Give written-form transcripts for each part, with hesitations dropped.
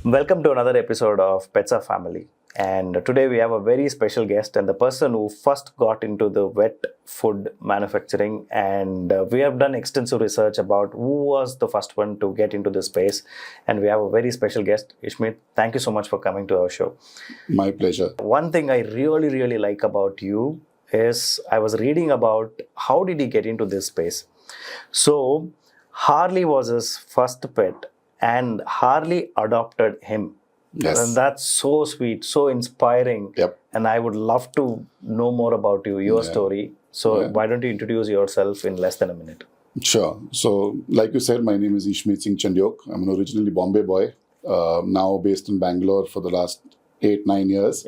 Welcome to another episode of Pets Are Family. And today we have a very special guest and the person who first got into the wet food manufacturing. And we have done extensive research about who was the first one to get into this space. And we have a very special guest, Ishmeet. Thank you so much for coming to our show. My pleasure. One thing I really like about you is I was reading about how did he get into this space. So Harley was his first pet and Harley adopted him. Yes. And that's so sweet, so inspiring. Yep. And I would love to know more about you, your story. So why don't you introduce yourself in less than a minute? Sure. So, like you said, my name is Ishmeet Singh Chandiok. I'm an originally Bombay boy, now based in Bangalore for the last 8-9 years.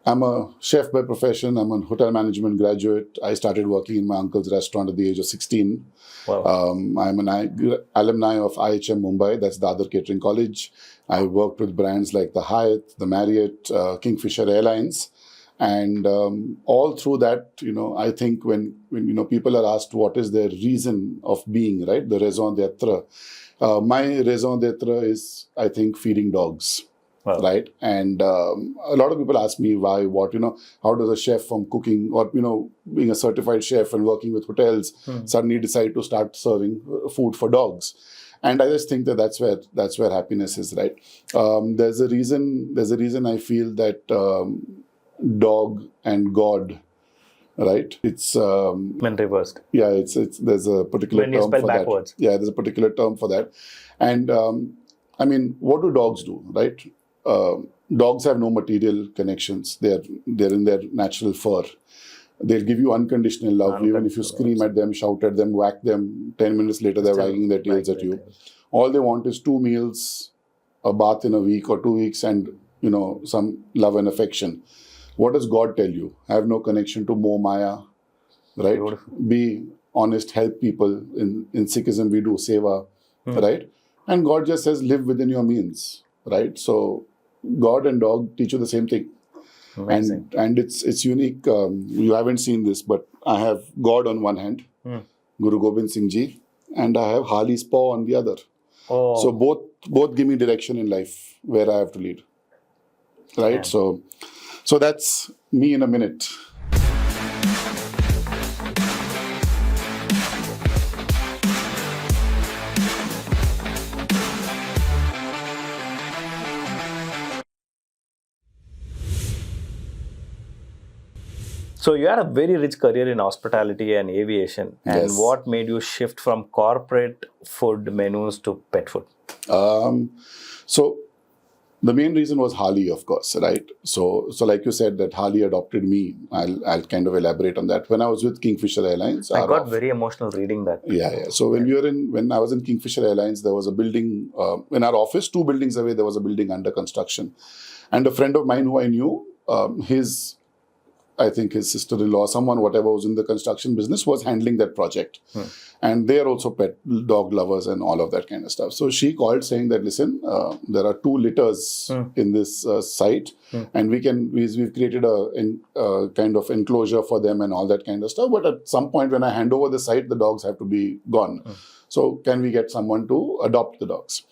I'm a chef by profession. I'm a hotel management graduate. I started working in my uncle's restaurant at the age of 16. Wow. I'm an alumni of IHM Mumbai. That's the other catering college. I worked with brands like the Hyatt, the Marriott, Kingfisher Airlines. And all through that, I think when people are asked what is their reason of being, right? The raison d'etre. My raison d'etre is, I think, feeding dogs. Wow. Right. And a lot of people ask me why, what, how does a chef from cooking or, being a certified chef and working with hotels suddenly decide to start serving food for dogs? And I just think that's where happiness is, right? There's a reason I feel that dog and God, right? It's when reversed. Yeah, it's there's a particular when you term spell for backwards. that. Yeah, there's a particular term for that. And I mean, what do dogs do, right? Dogs have no material connections. They're in their natural fur. They'll give you unconditional love. Even if you scream at them, shout at them, whack them, 10 minutes later they're wagging their tails at you. All they want is 2 meals, a bath in a week or 2 weeks, and some love and affection. What does God tell you? Have no connection to Moh Maya, right? Beautiful. Be honest, help people. In Sikhism we do seva, right? And God just says live within your means, right? So God and dog teach you the same thing. Amazing. And it's unique. You haven't seen this, but I have God on one hand, Guru Gobind Singh Ji, and I have Harley's paw on the other. Oh. So both give me direction in life where I have to lead, right? Yeah. So that's me in a minute. So you had a very rich career in hospitality and aviation. And Yes. what made you shift from corporate food menus to pet food? So the main reason was Harley, of course, right? So like you said, that Harley adopted me. I'll kind of elaborate on that. When I was with Kingfisher Airlines, I got very emotional reading that. Yeah. So when I was in Kingfisher Airlines, there was a building in our office, 2 buildings away. There was a building under construction, and a friend of mine who I knew, I think his sister-in-law, someone, whatever, was in the construction business, was handling that project. And they're also pet dog lovers and all of that kind of stuff. So she called saying that, listen, there are 2 litters in this site, and we've created a kind of enclosure for them and all that kind of stuff. But at some point when I hand over the site, the dogs have to be gone. So can we get someone to adopt the dogs?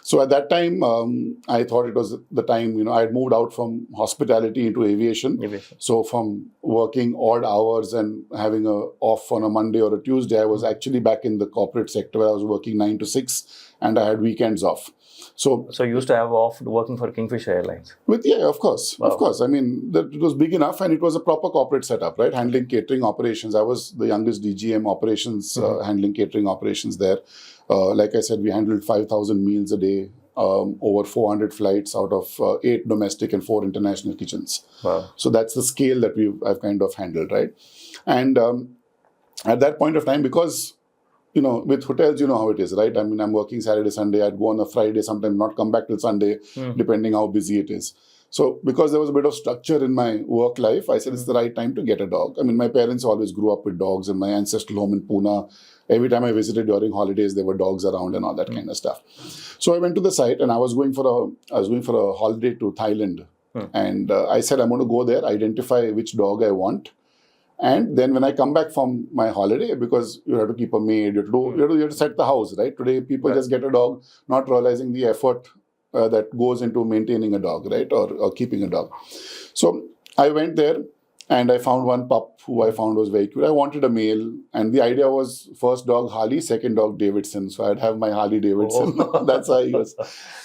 So at that time, I thought it was the time, I had moved out from hospitality into aviation. So from working odd hours and having a off on a Monday or a Tuesday, I was actually back in the corporate sector where I was working 9 to 6 and I had weekends off. So you used to have off working for Kingfisher Airlines? Of course. Wow. Of course. I mean, it was big enough and it was a proper corporate setup, right? Handling catering operations. I was the youngest DGM operations, handling catering operations there. Like I said, we handled 5,000 meals a day, over 400 flights out of 8 domestic and 4 international kitchens. Wow. So that's the scale that I've kind of handled, right? And at that point of time, because with hotels, how it is, right? I mean, I'm working Saturday, Sunday. I'd go on a Friday, sometimes not come back till Sunday, depending how busy it is. So because there was a bit of structure in my work life, I said it's the right time to get a dog. I mean, my parents always grew up with dogs, and my ancestral home in Pune, every time I visited during holidays, there were dogs around and all that kind of stuff. So I went to the site, and I was going for a holiday to Thailand. And I said, I'm going to go there, identify which dog I want. And then when I come back from my holiday, because you have to keep a maid, you have to set the house, right? Today, people just get a dog, not realizing the effort that goes into maintaining a dog, right, or keeping a dog. So I went there and I found one pup who I found was very cute. I wanted a male, and the idea was first dog Harley, second dog Davidson. So I'd have my Harley Davidson. Oh. That's why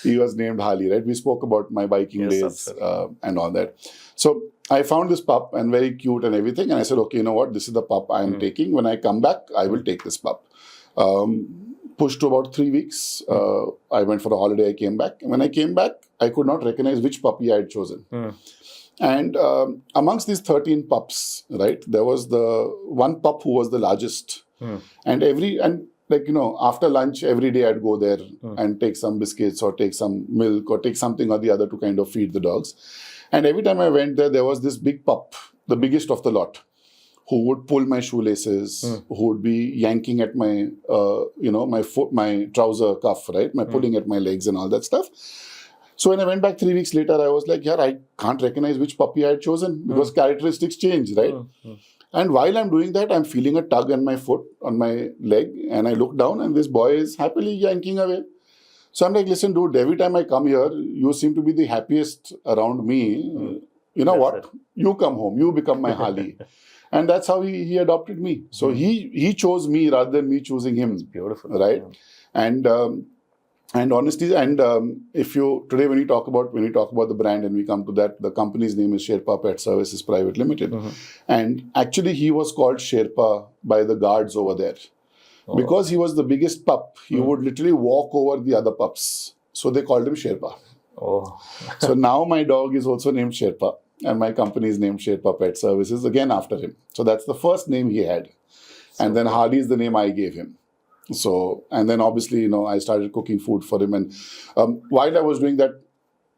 he was named Harley, right? We spoke about my biking Yes, days absolutely. and all that. So I found this pup and very cute and everything. And I said, okay, you know what? This is the pup I'm taking. When I come back, I will take this pup. Pushed to about 3 weeks. I went for a holiday. I came back. And when I came back, I could not recognize which puppy I had chosen. And amongst these 13 pups, right, there was the one pup who was the largest. And after lunch, every day I'd go there and take some biscuits or take some milk or take something or the other to kind of feed the dogs. And every time I went there was this big pup, the biggest of the lot, who would pull my shoelaces, who would be yanking at my, my foot, my trouser cuff, right, pulling at my legs and all that stuff. So when I went back 3 weeks later, I was like, yeah, I can't recognize which puppy I had chosen because characteristics change, right? And while I'm doing that, I'm feeling a tug on my foot, on my leg, and I look down and this boy is happily yanking away. So I'm like, listen, dude, every time I come here, you seem to be the happiest around me. You know what? You come home, you become my Harley. And that's how he adopted me. So he chose me rather than me choosing him. It's beautiful. Right? Yeah. And honestly, if you today when you talk about the brand and we come to that, the company's name is Sherpa Pet Services Private Limited, and actually he was called Sherpa by the guards over there because he was the biggest pup. He would literally walk over the other pups, so they called him Sherpa. Oh, So now my dog is also named Sherpa, and my company is named Sherpa Pet Services again after him. So that's the first name he had, and then Harley is the name I gave him. So, and then obviously, I started cooking food for him. And while I was doing that,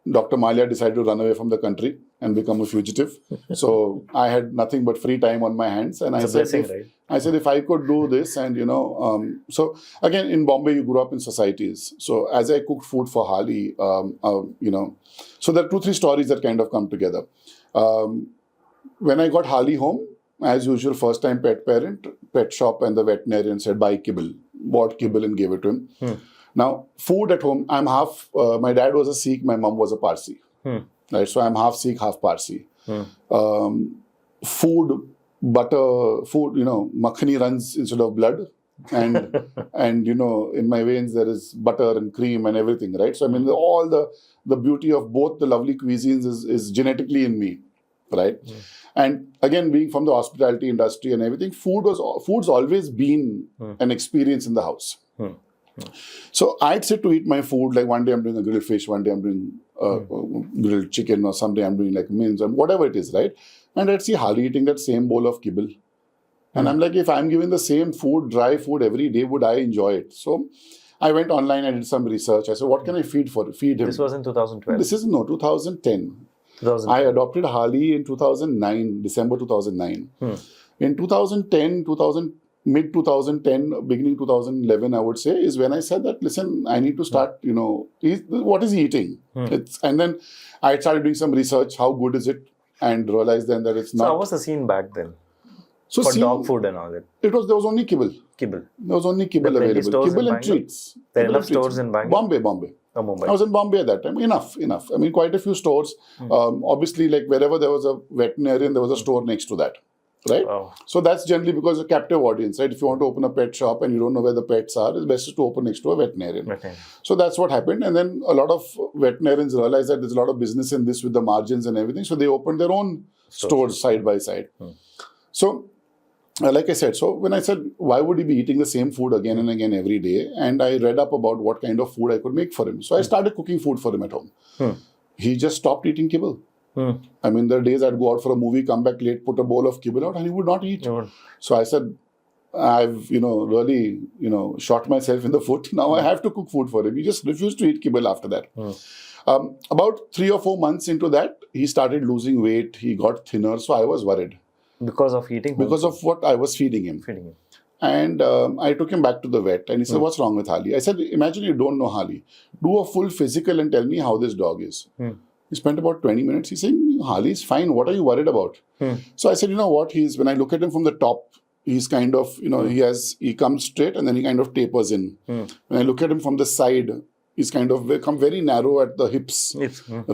Dr. Malia decided to run away from the country and become a fugitive. So I had nothing but free time on my hands. And I said, if I could do this and, so again, in Bombay, you grew up in societies. So as I cooked food for Harley, so there are 2-3 stories that kind of come together. When I got Harley home, as usual, first time pet parent, pet shop and the veterinarian said, buy kibble. Bought kibble and gave it to him. Now, food at home, I'm half, my dad was a Sikh, my mom was a Parsi. Right, so I'm half Sikh, half Parsi. Food, butter, makhani runs instead of blood. And, in my veins, there is butter and cream and everything, right? So, all the beauty of both the lovely cuisines is genetically in me, right? And again, being from the hospitality industry and everything, food's always been an experience in the house. So I'd sit to eat my food, like one day I'm doing a grilled fish, one day I'm doing grilled chicken, or someday I'm doing like mince and whatever it is, right? And I'd see Harley eating that same bowl of kibble. And I'm like, if I'm given the same food, dry food every day, would I enjoy it? So I went online, I did some research. I said, what can I feed him? This was in 2012. This is 2010. I adopted Harley in 2009, December 2009. In 2010, mid 2010, beginning 2011, I would say, is when I said that, listen, I need to start, what is he eating? And then I started doing some research, how good is it? And realized then that it's not. So how was the scene back then? So for dog food and all that? There was only kibble. There was only kibble available. Kibble and treats. There are enough stores in Bangalore? Bombay. Oh, Mumbai. I was in Bombay at that time. Enough. Quite a few stores. Obviously, like wherever there was a veterinarian, there was a store next to that. Right? Wow. So that's generally because of captive audience, right? If you want to open a pet shop and you don't know where the pets are, it's best to open next to a veterinarian. So that's what happened. And then a lot of veterinarians realized that there's a lot of business in this with the margins and everything. So they opened their own stores side by side. So like I said, so when I said, why would he be eating the same food again and again every day? And I read up about what kind of food I could make for him. So I started cooking food for him at home. He just stopped eating kibble. There are days I'd go out for a movie, come back late, put a bowl of kibble out, and he would not eat. So I said, I've, really, shot myself in the foot. Now I have to cook food for him. He just refused to eat kibble after that. About 3 or 4 months into that, he started losing weight. He got thinner. So I was worried. Because of eating? Because of what I was feeding him. And I took him back to the vet and he said, what's wrong with Harley? I said, imagine you don't know Harley. Do a full physical and tell me how this dog is. He spent about 20 minutes. He's saying, Harley's fine. What are you worried about? So I said, you know what? When I look at him from the top, he's kind of, he comes straight and then he kind of tapers in. When I look at him from the side, He's kind of become very narrow at the hips,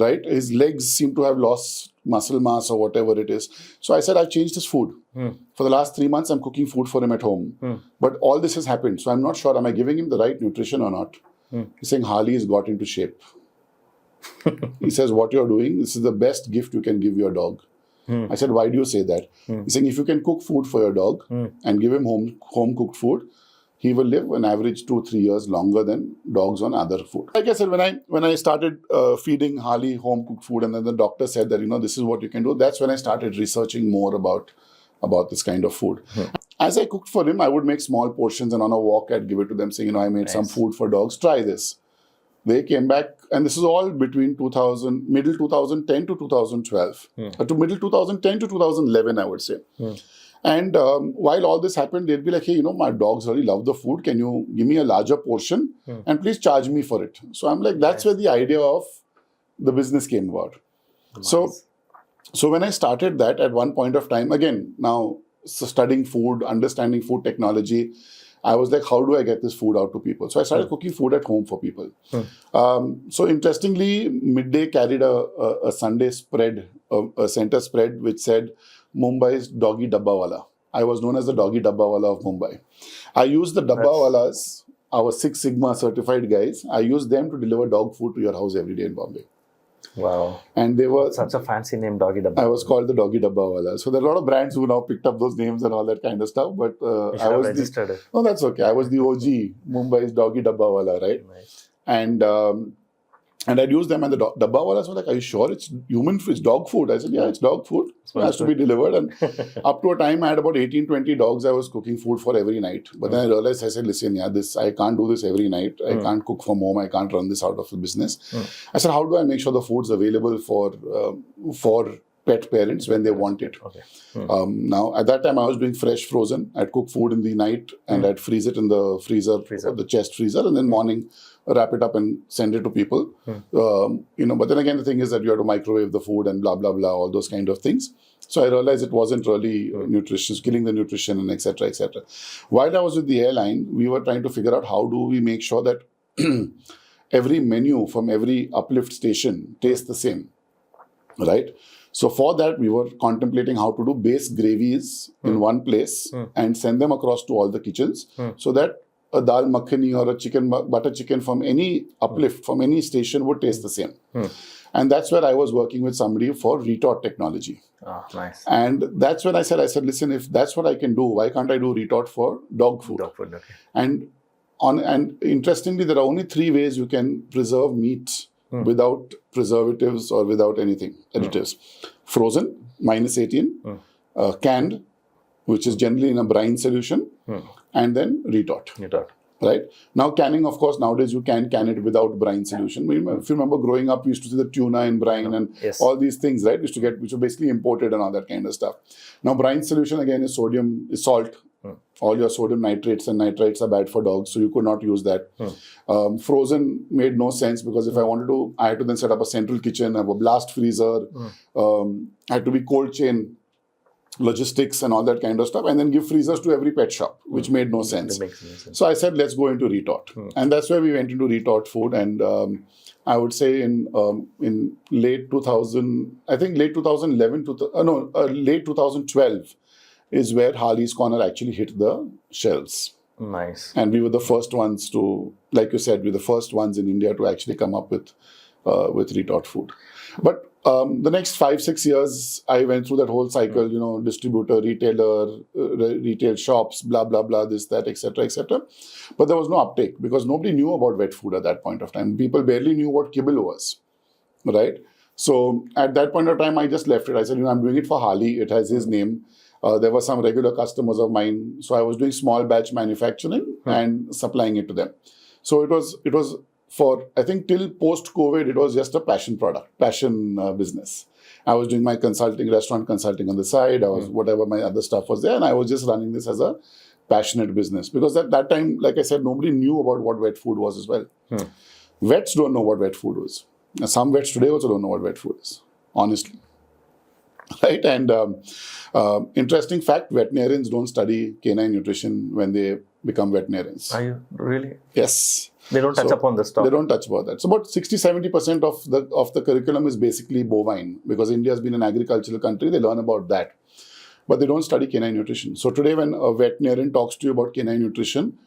right? His legs seem to have lost muscle mass or whatever it is. So I said, I've changed his food. For the last 3 months, I'm cooking food for him at home. But all this has happened. So I'm not sure, am I giving him the right nutrition or not? He's saying, Harley has got into shape. He says, what you're doing, this is the best gift you can give your dog. I said, why do you say that? He's saying, if you can cook food for your dog and give him home cooked food, he will live an average 2-3 years longer than dogs on other food. Like I said, when I started feeding Harley home cooked food, and then the doctor said that, this is what you can do, that's when I started researching more about this kind of food. As I cooked for him, I would make small portions, and on a walk, I'd give it to them saying, I made some food for dogs, try this. They came back, and this is all between middle 2010 to 2012. To middle 2010 to 2011, I would say. And while all this happened, they'd be like, hey, my dogs really love the food. Can you give me a larger portion and please charge me for it? So I'm like, that's where the idea of the business came about. Nice. So when I started that at one point of time, again, now studying food, understanding food technology, I was like, how do I get this food out to people? So I started cooking food at home for people. So interestingly, Midday carried a Sunday spread, a center spread, which said, Mumbai's Doggy Dabbawala. I was known as the Doggy Dabbawala of Mumbai. I used the Dabbawalas, our Six Sigma certified guys, I used them to deliver dog food to your house every day in Bombay. Wow. And they were... Such a fancy name, Doggy Dabbawala. I was called the Doggy Dabbawala. So there are a lot of brands who now picked up those names and all that kind of stuff. But I was registered it. No, that's okay. I was the OG, Mumbai's Doggy Dabbawala, right? Nice. And I'd use them, and the Dabbawalas were like, are you sure it's human food, it's dog food? I said, yeah, it's dog food. It has to be delivered. And up to a time, I had about 18-20 dogs I was cooking food for every night. But then I realized, I said, listen, I can't do this every night. I can't cook from home. I can't run this out of the business. I said, how do I make sure the food's available for pet parents when they want it? Okay. Now, at that time, I was doing fresh frozen. I'd cook food in the night and I'd freeze it in the freezer. The chest freezer, and then morning, wrap it up and send it to people. But then again, the thing is that you have to microwave the food and blah, blah, blah, all those kind of things. So I realized it wasn't really nutritious, killing the nutrition and etc., etc. While I was with the airline, we were trying to figure out how do we make sure that every menu from every uplift station tastes the same, right? So for that, we were contemplating how to do base gravies in one place and send them across to all the kitchens so that a dal makhani or a butter chicken from any uplift, from any station would taste the same. And that's where I was working with somebody for retort technology. Oh, nice. And that's when I said, listen, if that's what I can do, why can't I do retort for dog food? Dog food, okay. And interestingly, there are only 3 ways you can preserve meat without preservatives or without anything, additives. Frozen, -18, canned, which is generally in a brine solution, and then retort. Right? Now, canning, of course, nowadays you can can it without brine solution. If you remember growing up, we used to see the tuna in brine and all these things, right? Which were basically imported and all that kind of stuff. Now, brine solution again is salt. All your sodium nitrates and nitrites are bad for dogs, so you could not use that. Frozen made no sense because if I wanted to, I had to then set up a central kitchen, have a blast freezer, had to be cold chain logistics and all that kind of stuff, and then give freezers to every pet shop, which made no sense. So I said, let's go into retort. And that's where we went into retort food. And I would say in late 2000, I think late 2011, late 2012 is where Harley's Corner actually hit the shelves. Nice. And we were the first ones to, like you said, we were the first ones in India to actually come up with retort food. But the next 5-6 years, I went through that whole cycle, distributor, retailer, retail shops, blah, blah, blah, this, that, etc., etc. But there was no uptake because nobody knew about wet food at that point of time. People barely knew what kibble was, right? So at that point of time, I just left it. I said, I'm doing it for Harley. It has his name. There were some regular customers of mine. So I was doing small batch manufacturing and supplying it to them. So it was for, I think till post-COVID, it was just a passion business. I was doing my restaurant consulting on the side. I was whatever my other stuff was there. And I was just running this as a passionate business. Because at that time, like I said, nobody knew about what wet food was as well. Vets don't know what wet food was. Now, some vets today also don't know what wet food is, honestly. Right? And interesting fact, veterinarians don't study canine nutrition when they become veterinarians. Are you really? Yes. They don't touch upon the They stuff. don't touch about that. So about 60-70% of the curriculum is basically bovine, because India has been an agricultural country. They learn about that, but they don't study canine nutrition. So today, when a veterinarian talks to you about canine nutrition,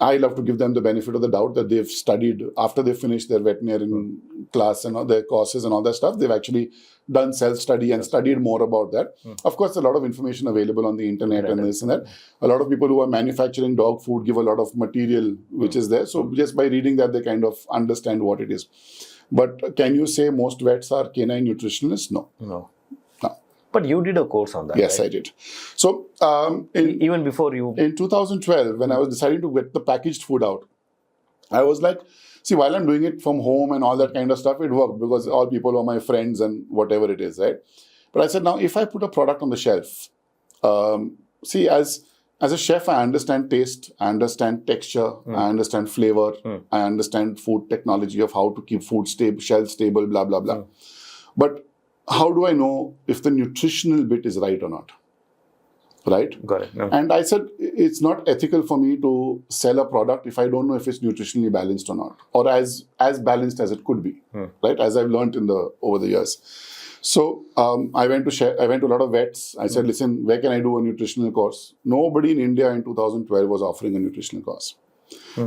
I love to give them the benefit of the doubt that they've studied after they finish their veterinarian class and all their courses and all that stuff. They've actually done self-study and studied more about that. Of course, a lot of information available on the internet and this and that. A lot of people who are manufacturing dog food give a lot of material which is there. So just by reading that, they kind of understand what it is. But can you say most vets are canine nutritionists? No. No. No. But you did a course on that. Yes, right? I did. So Even before you... in 2012, when I was deciding to get the packaged food out, I was like, see, while I'm doing it from home and all that kind of stuff, it worked because all people are my friends and whatever it is, right? But I said, now, if I put a product on the shelf, see, as a chef, I understand taste, I understand texture, I understand flavor, I understand food technology of how to keep food stable, shelf stable, blah, blah, blah. But how do I know if the nutritional bit is right or not? Right? Got it. No. And I said, it's not ethical for me to sell a product if I don't know if it's nutritionally balanced or not, or as balanced as it could be, right? As I've learned over the years. So I went to a lot of vets. I said, listen, where can I do a nutritional course? Nobody in India in 2012 was offering a nutritional course.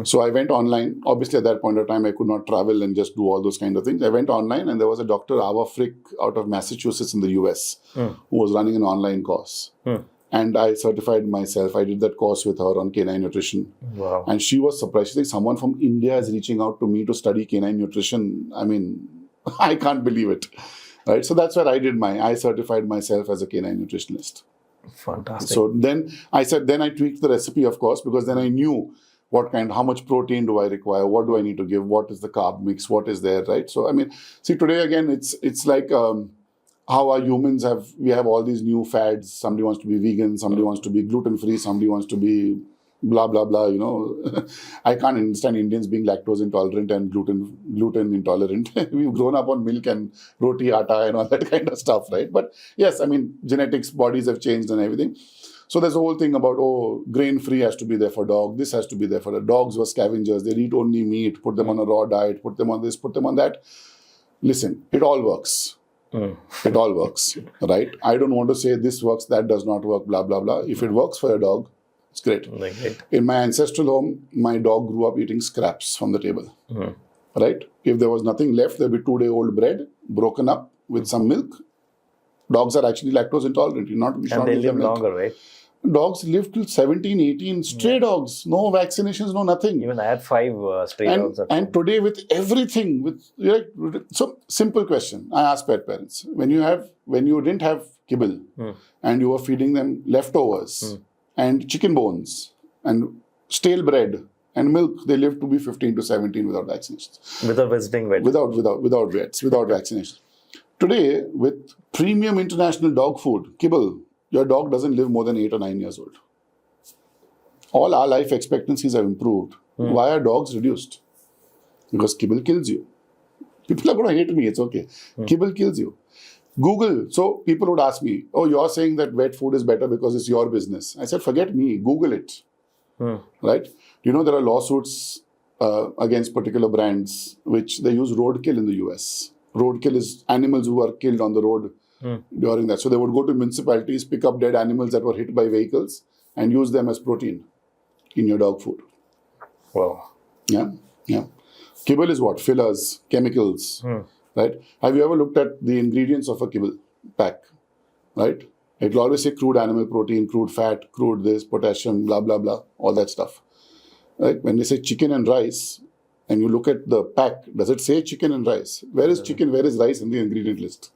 So I went online. Obviously, at that point of time, I could not travel and just do all those kind of things. I went online, and there was a Dr. Ava Frick out of Massachusetts in the US who was running an online course. And I certified myself. I did that course with her on canine nutrition. Wow. And she was surprised. She said, someone from India is reaching out to me to study canine nutrition. I mean, I can't believe it. Right? So that's where I certified myself as a canine nutritionist. Fantastic. So then I tweaked the recipe, of course, because then I knew how much protein do I require? What do I need to give? What is the carb mix? What is there, right? So, I mean, see, today, again, it's like how our humans we have all these new fads. Somebody wants to be vegan, somebody wants to be gluten-free, somebody wants to be blah, blah, blah, you know. I can't understand Indians being lactose intolerant and gluten intolerant. We've grown up on milk and roti, atta and all that kind of stuff, right? But yes, I mean, genetics, bodies have changed and everything. So there's a whole thing about, grain-free has to be there for dog. This has to be there for the dogs were scavengers. They eat only meat, put them on a raw diet, put them on this, put them on that. Listen, it all works. It all works, right? I don't want to say this works, that does not work, blah, blah, blah. If it works for a dog, it's great. In my ancestral home, my dog grew up eating scraps from the table, right? If there was nothing left, there'd be 2-day-old bread broken up with some milk. Dogs are actually lactose intolerant. And they live longer, right? Dogs live till 17, 18, stray dogs, no vaccinations, no nothing. Even I had 5 stray dogs. And today with everything, so simple question I ask pet parents. When you didn't have kibble and you were feeding them leftovers and chicken bones and stale bread and milk, they lived to be 15 to 17 without vaccinations. Without visiting vets. Without vets, without vaccinations. Today, with premium international dog food, kibble, your dog doesn't live more than 8 or 9 years old. All our life expectancies have improved. Why are dogs reduced? Because kibble kills you. People are going to hate me, it's okay. Kibble kills you. Google. So people would ask me, you're saying that vet food is better because it's your business. I said, forget me, Google it. Right? You know, there are lawsuits against particular brands which they use roadkill in the US. Roadkill is animals who are killed on the road during that. So they would go to municipalities, pick up dead animals that were hit by vehicles and use them as protein in your dog food. Wow. Yeah. Kibble is what? Fillers, chemicals, right? Have you ever looked at the ingredients of a kibble pack, right? It will always say crude animal protein, crude fat, crude this, potassium, blah, blah, blah, all that stuff. Right? When they say chicken and rice, and you look at the pack, does it say chicken and rice? Where is chicken, where is rice in the ingredient list?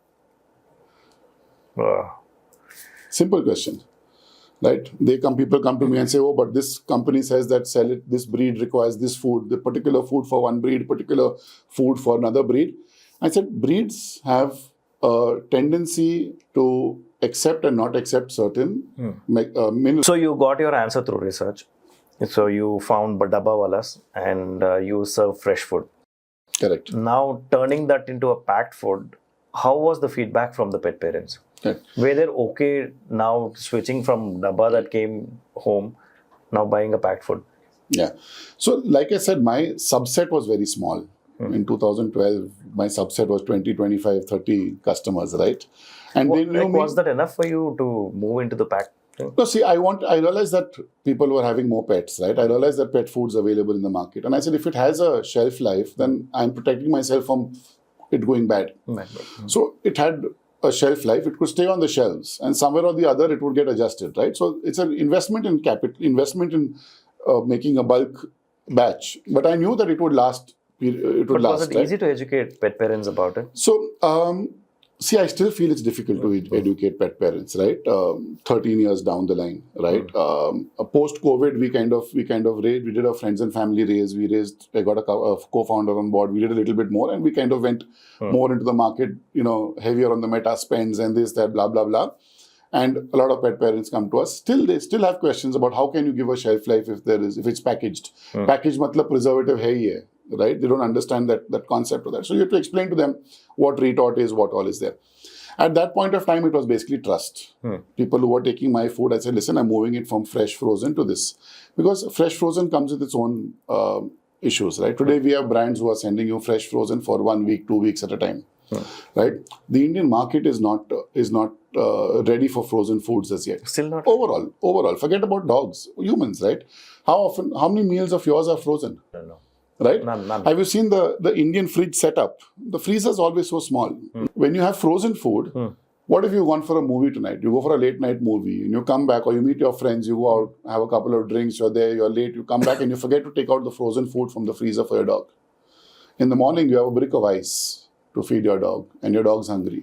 Simple question, right? People come to me and say, but this company says that this breed requires this food, the particular food for one breed, particular food for another breed. I said, breeds have a tendency to accept and not accept certain minerals. So you got your answer through research. So you found Dabbawalas and you serve fresh food. Correct. Now turning that into a packed food, how was the feedback from the pet parents? Correct. Were they okay now switching from Dabba that came home, now buying a packed food? Yeah. So, like I said, my subset was very small. In 2012, my subset was 20, 25, 30 customers, right? And they knew me. Was that enough for you to move into the pack thing? No, see, I realized that people were having more pets, right? I realized that pet food's available in the market. And I said, if it has a shelf life, then I'm protecting myself from it going bad. So it had a shelf life, it could stay on the shelves, and somewhere or the other it would get adjusted, right? So it's an investment in capital, investment in making a bulk batch. But I knew that it would last. But was it easy to educate pet parents about it? So, see, I still feel it's difficult to educate pet parents, right? 13 years down the line, right? Post-COVID, we kind of raised, we did a friends and family raise. I got a co-founder on board. We did a little bit more, and we kind of went more into the market, heavier on the meta spends and this, that, blah, blah, blah. And a lot of pet parents come to us. They still have questions about how can you give a shelf life if it's packaged. Packaged matlab preservative hai hi hai. Right? They don't understand that concept of that. So you have to explain to them what retort is, what all is there. At that point of time, it was basically trust. People who were taking my food, I said, listen, I'm moving it from fresh frozen to this. Because fresh frozen comes with its own issues, right? Today, we have brands who are sending you fresh frozen for 1 week, 2 weeks at a time. Right? The Indian market is not ready for frozen foods as yet. Still not. Overall, forget about dogs, humans, right? How many meals of yours are frozen? I don't know. Right? None. Have you seen the Indian fridge setup? The freezer is always so small. When you have frozen food, what if you've gone for a movie tonight? You go for a late night movie and you come back, or you meet your friends, you go out, have a couple of drinks, you're there, you're late, you come back and you forget to take out the frozen food from the freezer for your dog. In the morning, you have a brick of ice to feed your dog and your dog's hungry.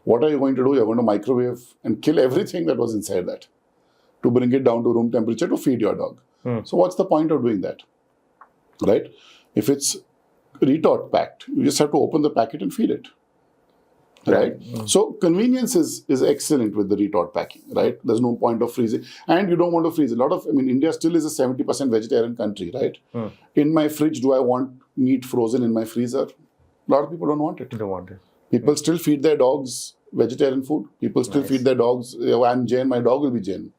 What are you going to do? You're going to microwave and kill everything that was inside that to bring it down to room temperature to feed your dog. So what's the point of doing that? Right? If it's retort packed, you just have to open the packet and feed it. Right? So convenience is excellent with the retort packing, right? There's no point of freezing. And you don't want to freeze. India still is a 70% vegetarian country, right? In my fridge, do I want meat frozen in my freezer? A lot of people don't want it. Don't want it. People still feed their dogs vegetarian food. People still feed their dogs, I'm Jain, my dog will be Jain.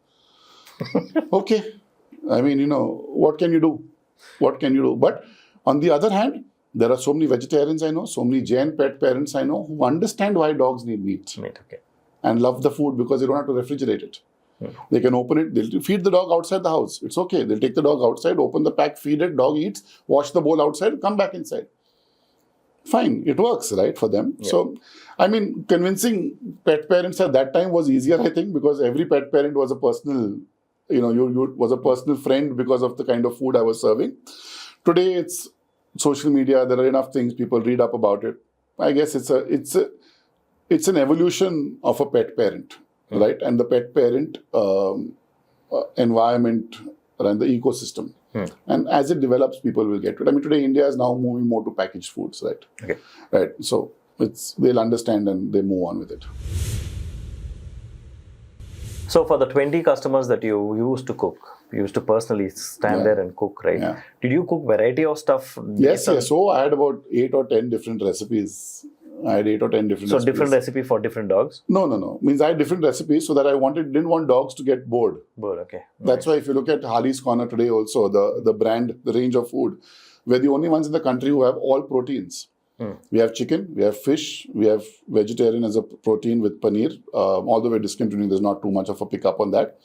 Okay. What can you do? But on the other hand, there are so many vegetarians I know, so many Jain pet parents I know who understand why dogs need meat. And love the food because they don't have to refrigerate it. They can open it, they'll feed the dog outside the house. It's okay. They'll take the dog outside, open the pack, feed it, dog eats, wash the bowl outside, come back inside. Fine, it works, right, for them. So, convincing pet parents at that time was easier, I think, because every pet parent was a personal, you was a personal friend because of the kind of food I was serving. Today, it's social media. There are enough things people read up about it. I guess it's an evolution of a pet parent, right? And the pet parent environment and the ecosystem. And as it develops, people will get to it. Today India is now moving more to packaged foods, right? Right. So they'll understand and they move on with it. So for the 20 customers that you used to cook, you used to personally stand there and cook, right? Did you cook variety of stuff? Yes. So I had about 8 or 10 different recipes. I had 8 or 10 different recipes. So different recipe for different dogs? No. Means I had different recipes so that I didn't want dogs to get bored. Okay. That's why if you look at Harley's Corner today also, the brand, the range of food, we're the only ones in the country who have all proteins. We have chicken, we have fish, we have vegetarian as a protein with paneer. Although we're discontinuing, there's not too much of a pickup on that.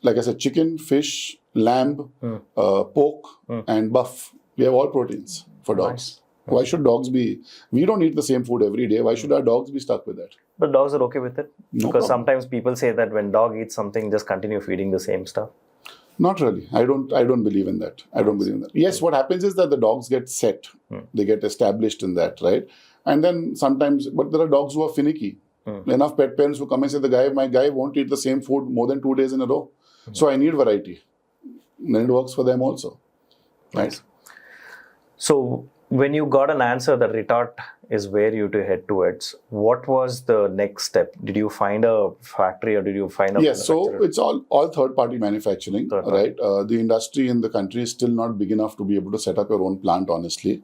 Like I said, chicken, fish, lamb, pork, and buff. We have all proteins for dogs. Nice. Why should dogs be... We don't eat the same food every day. Why should our dogs be stuck with that? But dogs are okay with it? No because problem. Sometimes people say that when dog eats something, just continue feeding the same stuff. Not really. I don't believe in that. Yes, what happens is that the dogs get set. They get established in that, right? And then sometimes... But there are dogs who are finicky. Enough pet parents who come and say, my guy won't eat the same food more than 2 days in a row. So I need variety. Then it works for them also. Right? Nice. So when you got an answer that retort is where you to head towards, what was the next step? Did you find a factory or did you find a Yes, so it's all third-party manufacturing, right? The industry in the country is still not big enough to be able to set up your own plant, honestly.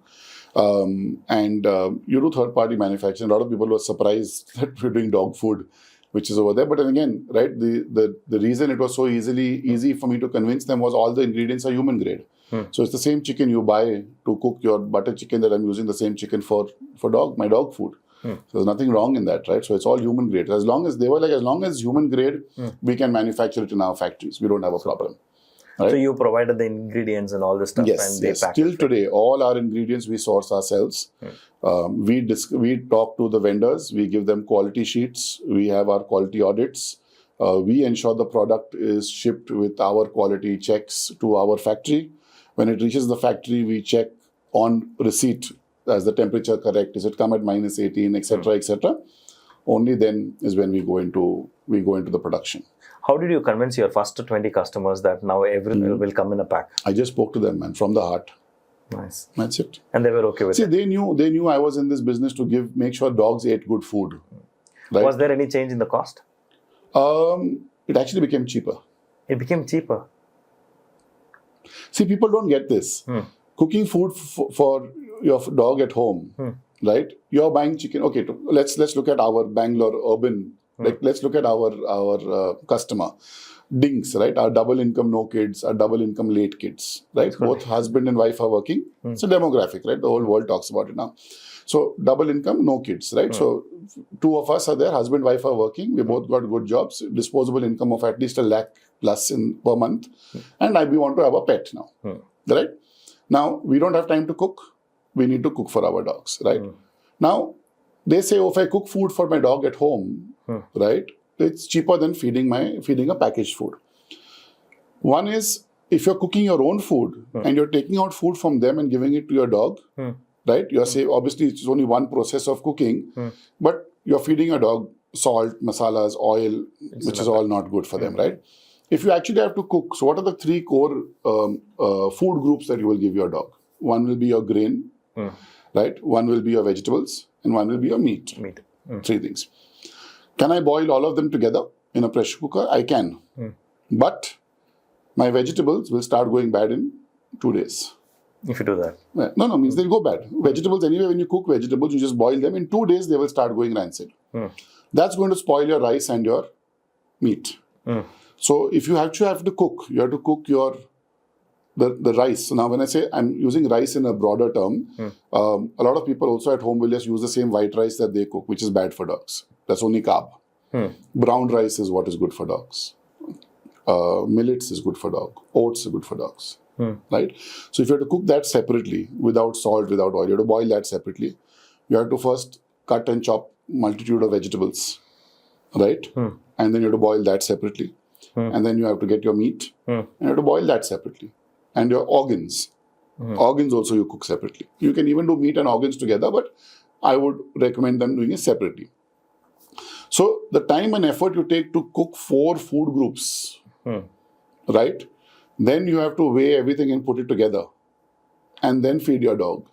You do third-party manufacturing. A lot of people were surprised that we're doing dog food. which is over there. But then again, right, the reason it was so easy for me to convince them was all the ingredients are human grade. So it's the same chicken you buy to cook your butter chicken that I'm using the same chicken for my dog food. So there's nothing wrong in that, right? So it's all human grade. As long as human grade, we can manufacture it in our factories. We don't have a problem. Right? So you provided the ingredients and all this stuff, Yes, and they packed Till it. today, all our ingredients we source ourselves. We talk to the vendors. We give them quality sheets. We have our quality audits. We ensure the product is shipped with our quality checks to our factory. When it reaches the factory, we check on receipt, is the temperature correct? Is it come at -18, etc., etc. Only then is when we go into the production. How did you convince your first 20 customers that now everything will come in a pack? I just spoke to them, man, from the heart. Nice. That's it. And they were okay with it? They knew I was in this business to make sure dogs ate good food. Right? Was there any change in the cost? It actually became cheaper. It became cheaper. See, people don't get this. Cooking food for your dog at home, right? You're buying chicken. Okay, let's look at our Bangalore urban. Like, let's look at our customer. Dinks, right? Our double income, no kids, our double income, late kids, right? Both husband and wife are working. It's a demographic, right? The whole world talks about it now. So double income, no kids, right? So two of us are there, husband, wife are working. We both got good jobs, disposable income of at least 1 lakh plus per month. And we want to have a pet now, right? Now, we don't have time to cook. We need to cook for our dogs, right? Now, they say, oh, if I cook food for my dog at home, right, it's cheaper than feeding a packaged food. One is, if you're cooking your own food and you're taking out food from them and giving it to your dog, right? You're saying, obviously, it's only one process of cooking, but you're feeding your dog salt, masalas, oil, which is all not good for them, right? If you actually have to cook, so what are the 3 core food groups that you will give your dog? One will be your grain, right? One will be your vegetables, and one will be your meat. 3 things. Can I boil all of them together in a pressure cooker? I can. But my vegetables will start going bad in 2 days. If you do that. No, means they'll go bad. Vegetables, anyway, when you cook vegetables, you just boil them. In 2 days, they will start going rancid. That's going to spoil your rice and your meat. So if you actually have to cook, you have to cook the rice. So now when I say I'm using rice in a broader term, a lot of people also at home will just use the same white rice that they cook, which is bad for dogs. That's only carb. Brown rice is what is good for dogs. Millets is good for dog. Oats is good for dogs. Right? So if you have to cook that separately, without salt, without oil, you have to boil that separately. You have to first cut and chop multitude of vegetables, right? And then you have to boil that separately. And then you have to get your meat and you have to boil that separately. And your organs. Organs also you cook separately. You can even do meat and organs together, but I would recommend them doing it separately. So the time and effort you take to cook 4 food groups, right? Then you have to weigh everything and put it together and then feed your dog.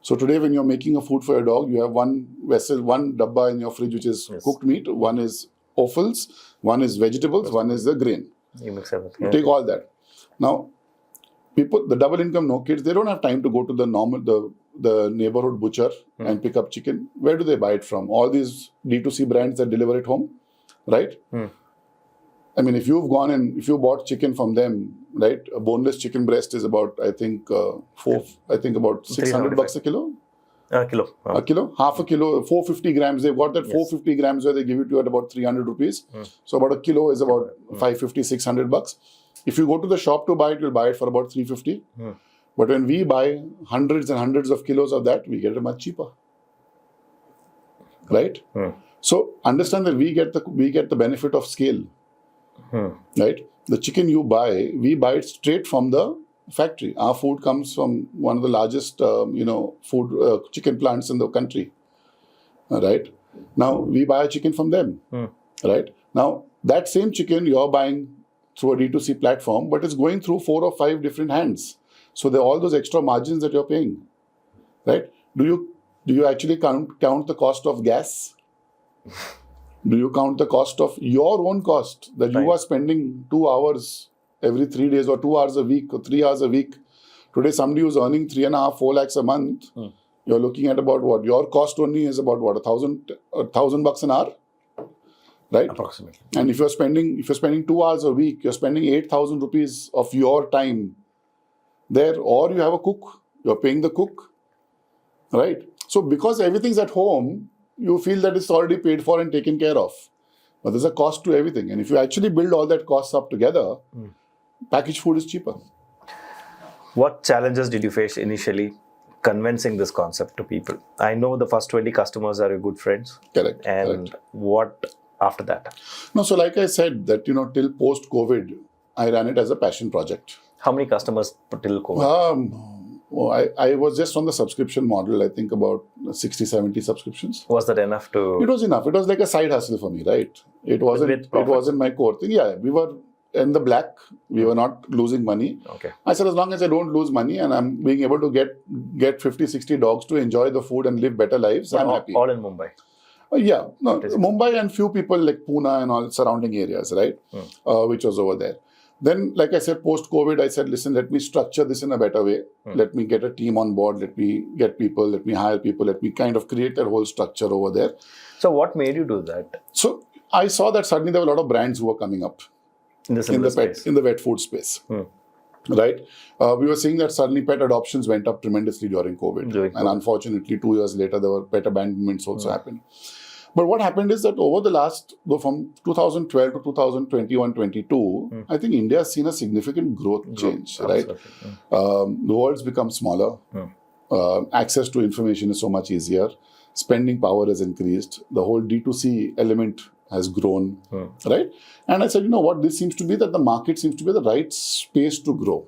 So today when you're making a food for your dog, you have one vessel, one dabba in your fridge, which is cooked meat. One is offals, one is vegetables, one is the grain. You mix everything. You take all that. Now, people, the double income, no kids, they don't have time to go to the neighborhood butcher and pick up chicken. Where do they buy it from? All these D2C brands that deliver it home, right? I mean, if you've gone and if you bought chicken from them, right, a boneless chicken breast is about, I think, about $600 a kilo. A kilo. A kilo? Half a kilo, 450 grams. They've got that 450 grams where they give it to you at about 300 rupees. So about a kilo is about 550, 600 bucks. If you go to the shop to buy it, you'll buy it for about 350. But when we buy hundreds and hundreds of kilos of that, we get it much cheaper. Right? So understand that we get the benefit of scale. Right? The chicken you buy, we buy it straight from the factory. Our food comes from one of the largest, chicken plants in the country. Right? Now, we buy a chicken from them. Right? Now, that same chicken you're buying through a D2C platform, but it's going through 4 or 5 different hands. So there are all those extra margins that you're paying. Right? Do you actually count the cost of gas? Do you count the cost of your own cost that you are spending 2 hours every 3 days or 2 hours a week or 3 hours a week? Today, somebody who's earning 3.5, 4 lakhs a month, you're looking at about what? Your cost only is about what? $1,000 an hour? right? Approximately. And if you're spending 2 hours a week, you're spending 8,000 rupees of your time there, or you have a cook, you're paying the cook, right? So because everything's at home, you feel that it's already paid for and taken care of. But there's a cost to everything. And if you actually build all that costs up together, packaged food is cheaper. What challenges did you face initially convincing this concept to people? I know the first 20 customers are your good friends. Correct. And what after that? No, so like I said, that, till post-COVID, I ran it as a passion project. How many customers till COVID? I was just on the subscription model, I think about 60, 70 subscriptions. Was that enough to... It was enough. It was like a side hustle for me, right? It wasn't my core thing. Yeah, we were in the black. We were not losing money. Okay. I said, as long as I don't lose money and I'm being able to get 50, 60 dogs to enjoy the food and live better lives, I'm happy. All in Mumbai? Yeah. No, Mumbai and few people like Pune and all surrounding areas, right? Which was over there. Then, like I said, post-COVID, I said, listen, let me structure this in a better way. Let me get a team on board. Let me get people. Let me hire people. Let me kind of create a whole structure over there. So what made you do that? So I saw that suddenly there were a lot of brands who were coming up in the wet food space. Right? We were seeing that suddenly pet adoptions went up tremendously during COVID. And unfortunately, 2 years later, there were pet abandonments also happening. But what happened is that over the last, from 2012 to 2021-22, I think India has seen a significant growth change, right? The world's become smaller. Access to information is so much easier. Spending power has increased. The whole D2C element has grown, right? And I said, you know what, this seems to be that the market seems to be the right space to grow.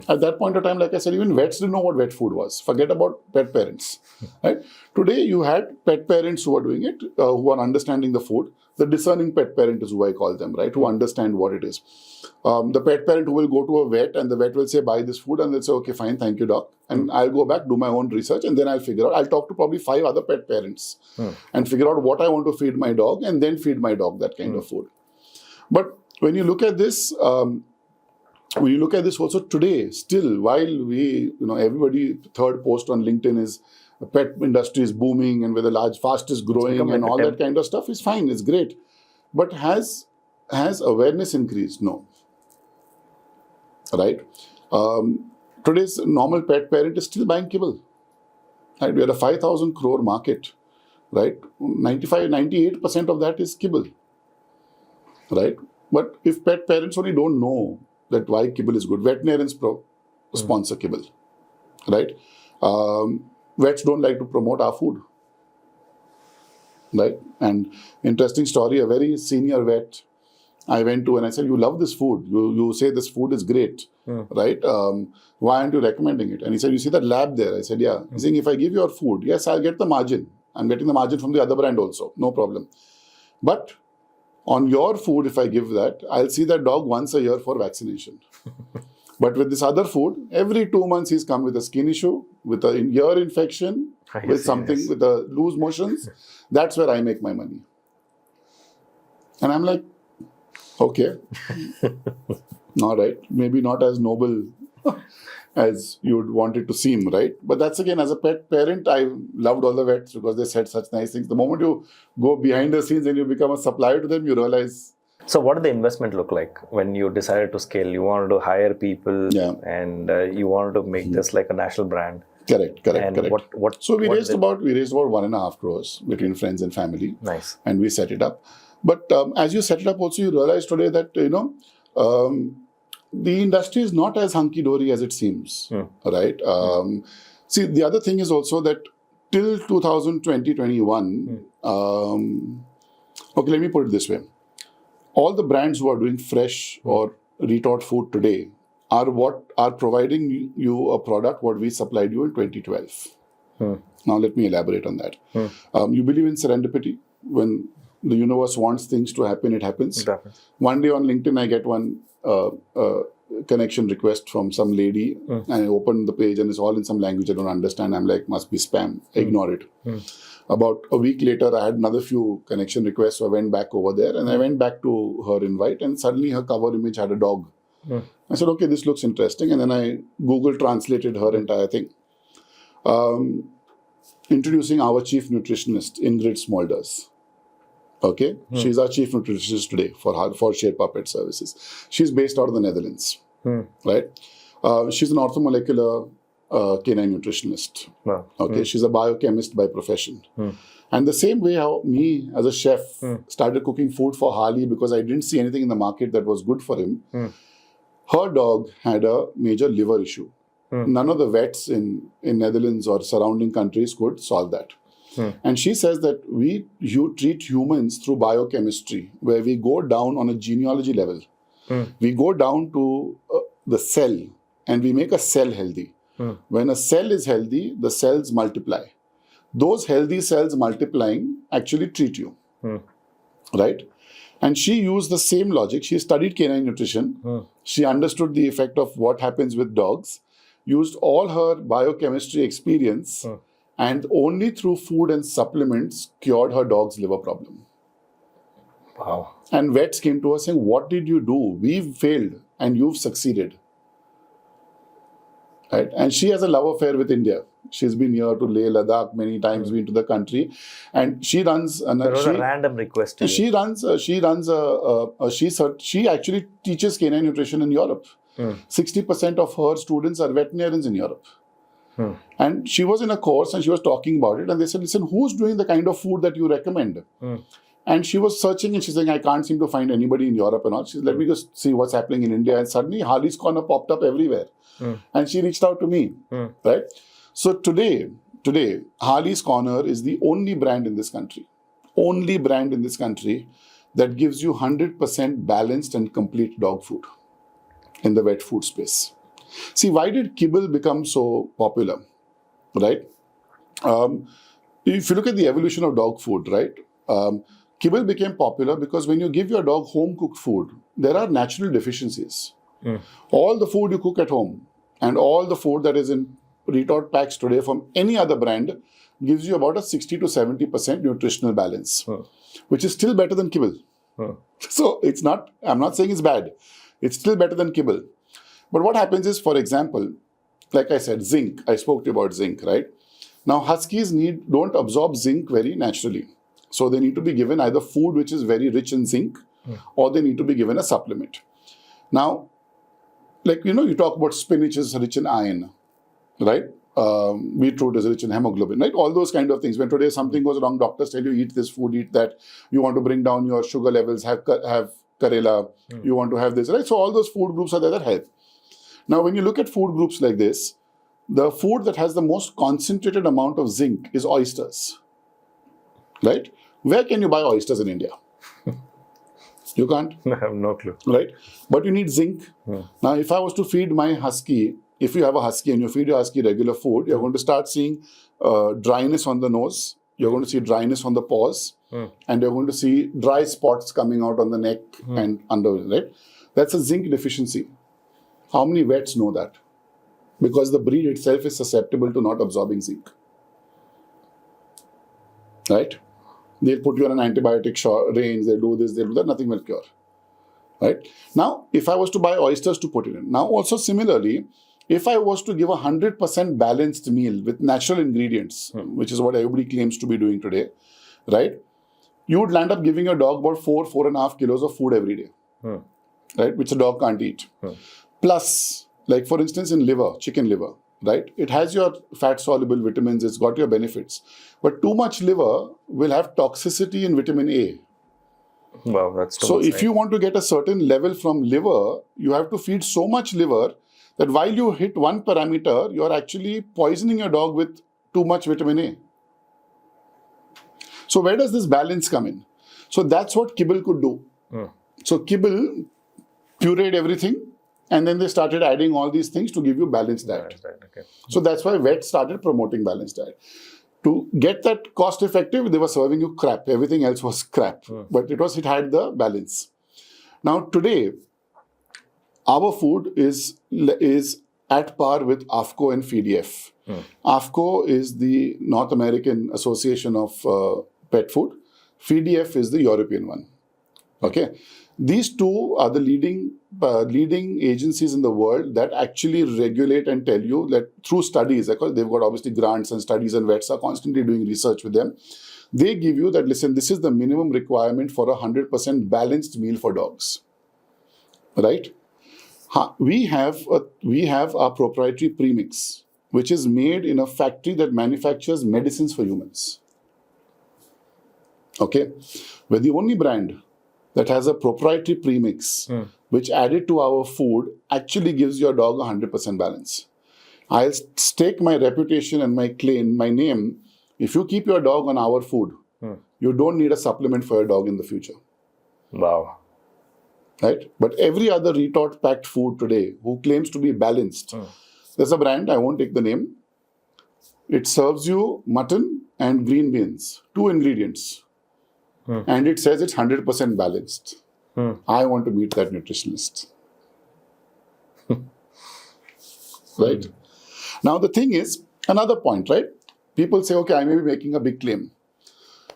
At that point of time, like I said, even vets didn't know what wet food was. Forget about pet parents, right? Today, you had pet parents who are doing it, who are understanding the food. The discerning pet parent is who I call them, right? Who understand what it is. The pet parent who will go to a vet and the vet will say, buy this food. And they'll say, okay, fine, thank you, doc. And I'll go back, do my own research. And then I'll figure out, I'll talk to probably 5 other pet parents and figure out what I want to feed my dog and then feed my dog that kind of food. But when you look at this, also today, still, while everybody third post on LinkedIn is the pet industry is booming and we're the fastest growing and all that kind of stuff is fine, it's great. But has awareness increased? No. Right? Today's normal pet parent is still buying kibble. Right? We are a 5,000 crore market. Right? 98% of that is kibble. Right? But if pet parents only don't know that why kibble is good, veterinarians sponsor kibble, right? Vets don't like to promote our food, right? And interesting story, a very senior vet I went to and I said, you love this food. You say this food is great, right? Why aren't you recommending it? And he said, you see that lab there? I said, yeah. He's saying, if I give your food, yes, I'll get the margin. I'm getting the margin from the other brand also, no problem. But on your food, if I give that, I'll see that dog once a year for vaccination. But with this other food, every 2 months he's come with a skin issue, with a ear infection, with a loose motions. That's where I make my money. And I'm like, okay, all right, maybe not as noble as you'd want it to seem, right? But that's again, as a pet parent, I loved all the vets because they said such nice things. The moment you go behind the scenes and you become a supplier to them, you realize. So what did the investment look like when you decided to scale? You wanted to hire people and you wanted to make this like a national brand. Correct. So we raised about 1.5 crores between friends and family. Nice. And we set it up. But as you set it up also, you realize today that, the industry is not as hunky-dory as it seems, right? See, the other thing is also that till 2020-21, okay, let me put it this way. All the brands who are doing fresh or retort food today are providing you a product what we supplied you in 2012. Now, let me elaborate on that. You believe in serendipity. When the universe wants things to happen, it happens. One day on LinkedIn, I get one connection request from some lady and I open the page and it's all in some language I don't understand. I'm like, must be spam. Ignore it. About a week later, I had another few connection requests. So I went back over there and I went back to her invite and suddenly her cover image had a dog. I said, okay, this looks interesting. And then I Google translated her entire thing. Introducing our chief nutritionist, Ingrid Smolders. Okay, she's our chief nutritionist today for Sherpa Pet Services. She's based out of the Netherlands, right? She's an orthomolecular canine nutritionist. Wow. Okay, she's a biochemist by profession. And the same way how me as a chef started cooking food for Harley because I didn't see anything in the market that was good for him. Her dog had a major liver issue. None of the vets in Netherlands or surrounding countries could solve that. And she says that you treat humans through biochemistry, where we go down on a genealogy level. We go down to the cell and we make a cell healthy. When a cell is healthy, the cells multiply. Those healthy cells multiplying actually treat you. Right? And she used the same logic. She studied canine nutrition. She understood the effect of what happens with dogs, used all her biochemistry experience, and only through food and supplements cured her dog's liver problem. Wow. And vets came to us saying, what did you do? We've failed and you've succeeded. Right? And she has a love affair with India. She been here to Leh, Ladakh many times, been to the country, and she runs. There was a random request. She actually teaches canine nutrition in Europe. 60% of her students are veterinarians in Europe. And she was in a course and she was talking about it, and they said, "Listen, who's doing the kind of food that you recommend?" And she was searching and she's saying, "I can't seem to find anybody in Europe and all." She said, "Let me just see what's happening in India." And suddenly Harley's Corner popped up everywhere. And she reached out to me, right? So today, Harley's Corner is the only brand in this country that gives you 100% balanced and complete dog food in the vet food space. See, why did kibble become so popular, right? If you look at the evolution of dog food, right? Kibble became popular because when you give your dog home-cooked food, there are natural deficiencies. All the food you cook at home and all the food that is in retort packs today from any other brand gives you about a 60 to 70% nutritional balance, which is still better than kibble. So it's not, I'm not saying it's bad. It's still better than kibble. But what happens is, for example, like I said, zinc. I spoke to you about zinc, right? Now, huskies don't absorb zinc very naturally. So they need to be given either food which is very rich in zinc, or they need to be given a supplement. Now, like, you talk about spinach is rich in iron, right? Beetroot is rich in hemoglobin, right? All those kind of things. When today something goes wrong, doctors tell you, eat this food, eat that. You want to bring down your sugar levels, have Karela. You want to have this, right? So all those food groups are there that help. Now, when you look at food groups like this, the food that has the most concentrated amount of zinc is oysters, right? Where can you buy oysters in India? You can't. I have no clue. Right? But you need zinc. Now, if I was to feed my husky, if you have a husky and you feed your husky regular food, you're going to start seeing dryness on the nose. You're going to see dryness on the paws. And you're going to see dry spots coming out on the neck and under, right? That's a zinc deficiency. How many vets know that? Because the breed itself is susceptible to not absorbing zinc. Right? They'll put you on an antibiotic range, they'll do this, they'll do that, nothing will cure. Right? Now, if I was to buy oysters to put it in. Now, also similarly, if I was to give a 100% balanced meal with natural ingredients, which is what everybody claims to be doing today, right? You would land up giving your dog about 4.5 kilos of food every day, right? Which a dog can't eat. Plus, like for instance, in liver, chicken liver, right? It has your fat-soluble vitamins, it's got your benefits. But too much liver will have toxicity in vitamin A. Wow, that's too So much, if right? you want to get a certain level from liver, you have to feed so much liver that while you hit one parameter, you are actually poisoning your dog with too much vitamin A. So where does this balance come in? So that's what kibble could do. So kibble pureed everything, and then they started adding all these things to give you balanced diet. Okay. So that's why vets started promoting balanced diet. To get that cost effective, they were serving you crap. Everything else was crap. But it had the balance. Now today, our food is at par with AAFCO and FEDIAF. AAFCO is the North American Association of Pet Food. FEDIAF is the European one. Okay. These two are the leading agencies in the world that actually regulate and tell you that through studies, because they've got obviously grants and studies, and vets are constantly doing research with them. They give you that, listen, this is the minimum requirement for a 100% balanced meal for dogs. Right? We have our proprietary premix, which is made in a factory that manufactures medicines for humans. Okay? We're the only brand that has a proprietary premix, which added to our food actually gives your dog 100% balance. I'll stake my reputation and my claim, my name. If you keep your dog on our food, you don't need a supplement for your dog in the future. Wow. Right? But every other retort packed food today who claims to be balanced, there's a brand, I won't take the name. It serves you mutton and green beans, 2 ingredients. And it says it's 100% balanced. I want to meet that nutritionist. Right? Now, the thing is, another point, right? People say, okay, I may be making a big claim.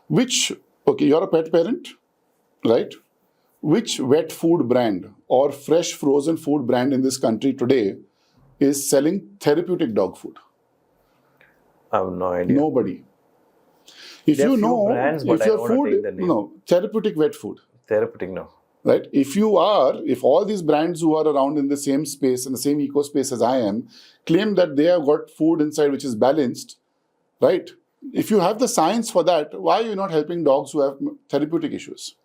You're a pet parent, right? Which wet food brand or fresh frozen food brand in this country today is selling therapeutic dog food? I have no idea. Nobody. If There are you few know, brands, but if I your don't wanna take food, the name. no, therapeutic wet food. Therapeutic, no. Right? If all these brands who are around in the same space, in the same eco space as I am, claim that they have got food inside which is balanced, right? If you have the science for that, why are you not helping dogs who have therapeutic issues?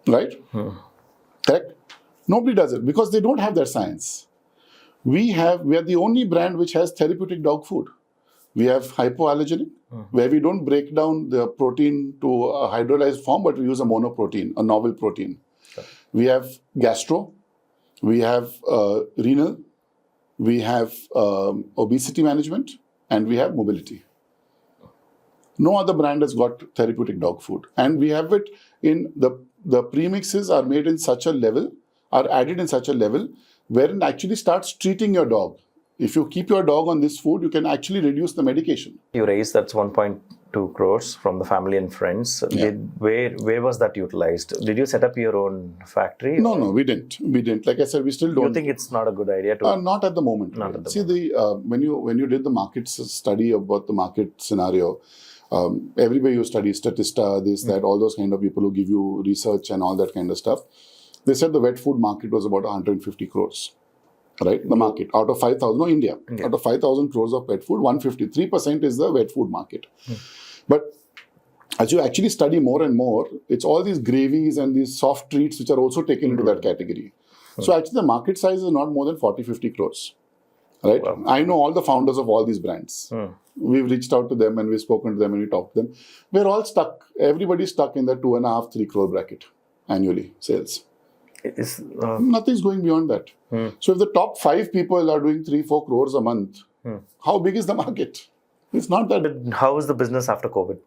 Right? Correct? Nobody does it because they don't have that science. We are the only brand which has therapeutic dog food. We have hypoallergenic, where we don't break down the protein to a hydrolyzed form, but we use a monoprotein, a novel protein. Sure. We have gastro, we have renal, we have obesity management, and we have mobility. No other brand has got therapeutic dog food. And we have it in the premixes are made in such a level, are added in such a level, where it actually starts treating your dog. If you keep your dog on this food, you can actually reduce the medication. You raised that's 1.2 crores from the family and friends. Yeah. Where was that utilized? Did you set up your own factory? No, we didn't. Like I said, we still don't. You think it's not a good idea to? Not at the moment. Not at the moment. When you did the market study about the market scenario, everywhere you study Statista, this, that, all those kind of people who give you research and all that kind of stuff, they said the wet food market was about 150 crores. Right? The market. Out of 5,000, India. Out of 5,000 crores of pet food, 153% is the wet food market. But as you actually study more and more, it's all these gravies and these soft treats which are also taken into that category. So actually the market size is not more than 40-50 crores. Right? Wow. I know all the founders of all these brands. We've reached out to them and we've spoken to them and we talked to them. We're all stuck. Everybody's stuck in that 2.5-3 crore bracket annually sales. Nothing's going beyond that. So if the top 5 people are doing 3-4 crores a month, how big is the market? It's not that. But how is the business after COVID?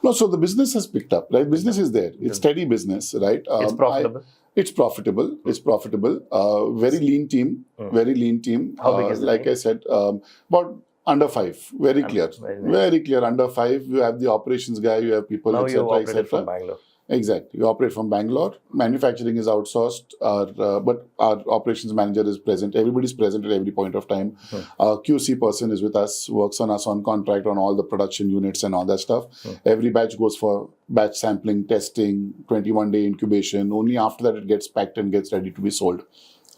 No, so the business has picked up, right? Business is there. It's steady business, right? It's profitable. It's profitable. It's profitable. Very lean team. Very lean team. How big is the like team? I said, about under 5. Very clear. Very clear. Under 5. You have the operations guy. You have people, now etc. you operate from Bangalore. Exactly. We operate from Bangalore. Manufacturing is outsourced, but our operations manager is present. Everybody's present at every point of time. QC person is with us, works on us on contract on all the production units and all that stuff. Every batch goes for batch sampling, testing, 21-day incubation. Only after that it gets packed and gets ready to be sold.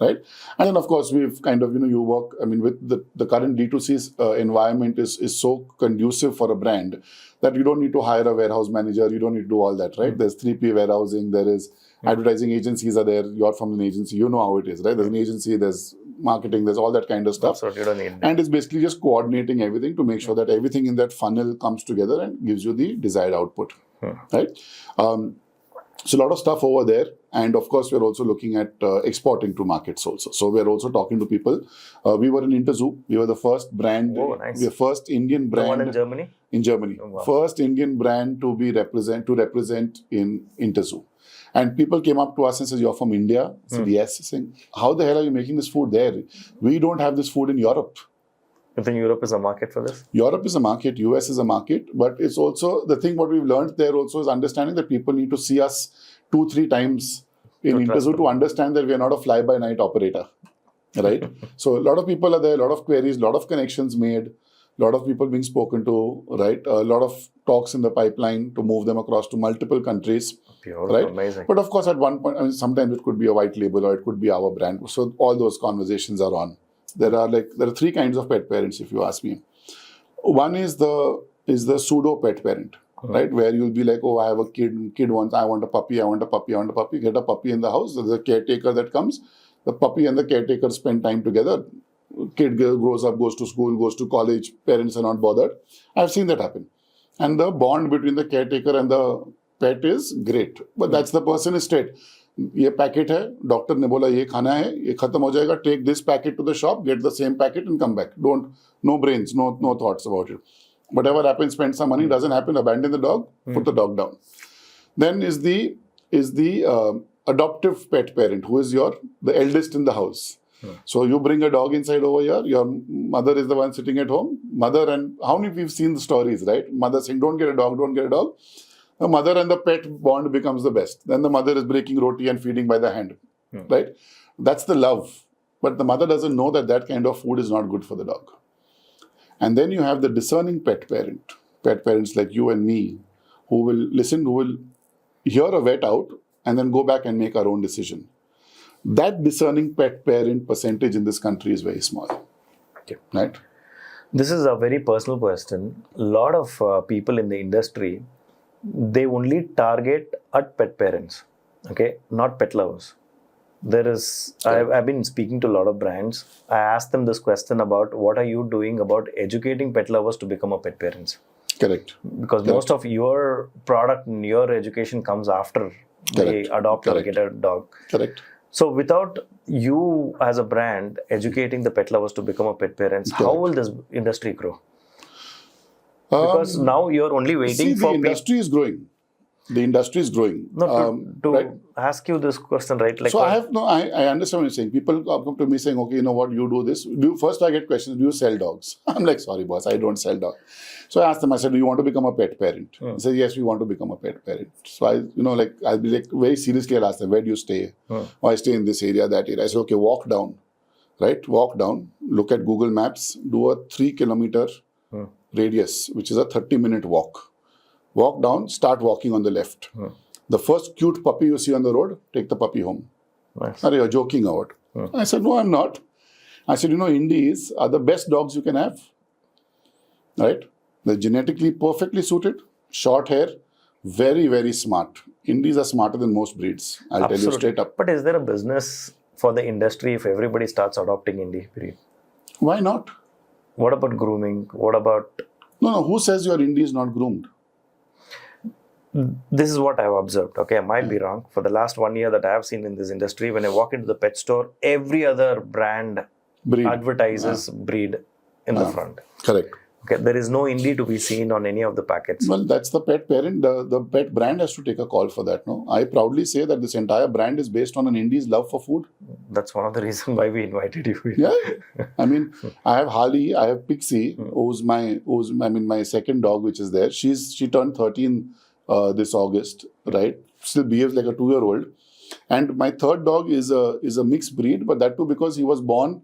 Right? And then, of course, we've kind of, you work, with the current D2C environment is so conducive for a brand that you don't need to hire a warehouse manager. You don't need to do all that, right? There's 3P warehousing. There is advertising agencies are there. You're from an agency. You know how it is, right? There's an agency, there's marketing, there's all that kind of stuff. So you don't need and it's basically just coordinating everything to make sure that everything in that funnel comes together and gives you the desired output, right? So a lot of stuff over there. And of course, we're also looking at exporting to markets also. So we're also talking to people. We were in Interzoo. We were the first brand. Oh, nice. We were first Indian brand. The one in Germany? In Germany. Oh, wow. First Indian brand to represent in Interzoo. And people came up to us and said, "You're from India?" I said, "Yes." Saying, "How the hell are you making this food there? We don't have this food in Europe." You think Europe is a market for this? Europe is a market, US is a market, but it's also, the thing what we've learned there also is understanding that people need to see us 2-3 times in Interzoo to understand that we are not a fly-by-night operator, right? So a lot of people are there, a lot of queries, a lot of connections made. a lot of people being spoken to, right? A lot of talks in the pipeline to move them across to multiple countries. Beautiful, right? amazing. But of course, at one point, I mean, sometimes it could be a white label or it could be our brand. So all those conversations are on. There are three kinds of pet parents, if you ask me. One is the pseudo pet parent, right? Where you'll be like, oh, I have a kid wants, I want a puppy, get a puppy in the house. There's a caretaker that comes. The puppy and the caretaker spend time together. Kid grows up, goes to school, goes to college, parents are not bothered. I've seen that happen. And the bond between the caretaker and the pet is great. But that's the person is straight. ये packet है, doctor ने बोला ये खाना है, ये खत्म हो जाएगा, take this packet to the shop, get the same packet and come back. No brains, no thoughts about it. Whatever happens, spend some money, doesn't happen, abandon the dog, put the dog down. Then is the adoptive pet parent, who is the eldest in the house. So you bring a dog inside over here, your mother is the one sitting at home, and how many we've seen the stories, right? Mother saying, don't get a dog. The mother and the pet bond becomes the best. Then the mother is breaking roti and feeding by the hand, right? That's the love. But the mother doesn't know that kind of food is not good for the dog. And then you have the discerning pet parents like you and me, who will hear a vet out and then go back and make our own decision. That discerning pet parent percentage in this country is very small, right? This is a very personal question. A lot of people in the industry, they only target at pet parents, okay, not pet lovers. I've been speaking to a lot of brands. I asked them this question about what are you doing about educating pet lovers to become a pet parents? Correct. Because most of your product and your education comes after they adopt or get a dog. Correct. So without you as a brand educating the pet lovers to become a pet parents, how will this industry grow? Because now you're only waiting for the industry is growing. The industry is growing. No, to right? ask you this question, right? Like, so I understand what you're saying. People come to me saying, okay, you know what, you do this. First I get questions, do you sell dogs? I'm like, sorry boss, I don't sell dogs. So I asked them, I said, do you want to become a pet parent? He said, yes, we want to become a pet parent. So I'll be like, very seriously, I'll ask them, where do you stay? Oh, I stay in this area, that area. I said, okay, walk down, right? Walk down, look at Google Maps, do a 3-kilometer radius, which is a 30-minute walk. Walk down, start walking on the left. The first cute puppy you see on the road, take the puppy home. Nice. Are you joking about? I said, no, I'm not. I said, Indies are the best dogs you can have. Right? They're genetically perfectly suited, short hair, very, very smart. Indies are smarter than most breeds. I'll tell you straight up. But is there a business for the industry if everybody starts adopting Indie breed? Why not? What about grooming? What about... No. Who says your Indie is not groomed? This is what I've observed. Okay, I might be wrong. For the last 1 year that I have seen in this industry, when I walk into the pet store, every other brand advertises breed in the front. Correct. Okay, there is no Indie to be seen on any of the packets. Well, that's the pet parent. The pet brand has to take a call for that. No, I proudly say that this entire brand is based on an Indie's love for food. That's one of the reasons why we invited you. Yeah, I mean, I have Harley, I have Pixie, who's my second dog, which is there. She turned 13 this August, right? Still behaves like a 2-year-old. And my third dog is a mixed breed, but that too because he was born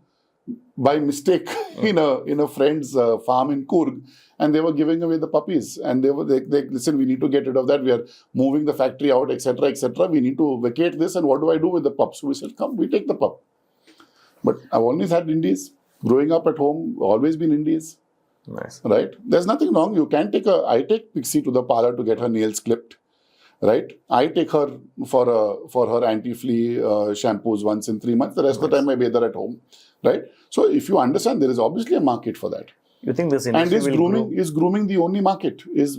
by mistake in a friend's farm in Coorg, and they were giving away the puppies, and they were like, listen, we need to get rid of that. We are moving the factory out, etc., etc. We need to vacate this, and what do I do with the pups? So we said, come, we take the pup. But I've always had Indies. Growing up at home, always been Indies. Nice. Right? There's nothing wrong. I take Pixie to the parlor to get her nails clipped. Right? I take her for her anti-flea shampoos once in 3 months. The rest of the time I bathe her at home. Right? So if you understand, there is obviously a market for that. You think this industry is grooming the only market? Is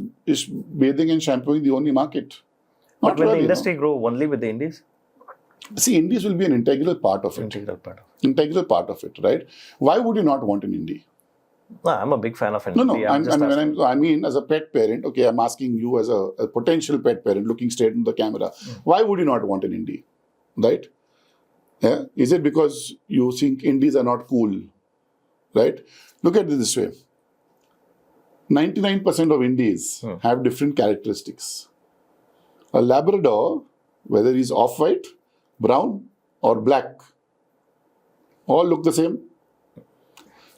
bathing and shampooing the only market? But will the industry grow only with the Indies? See, Indies will be an integral part of it. Integral part of it, right? Why would you not want an Indie? No, I'm a big fan of Indie. No. I mean, as a pet parent, okay, I'm asking you as a potential pet parent looking straight into the camera. Why would you not want an Indie? Right? Yeah? Is it because you think Indies are not cool? Right? Look at it this way. 99% of Indies have different characteristics. A Labrador, whether he's off-white, brown or black, all look the same.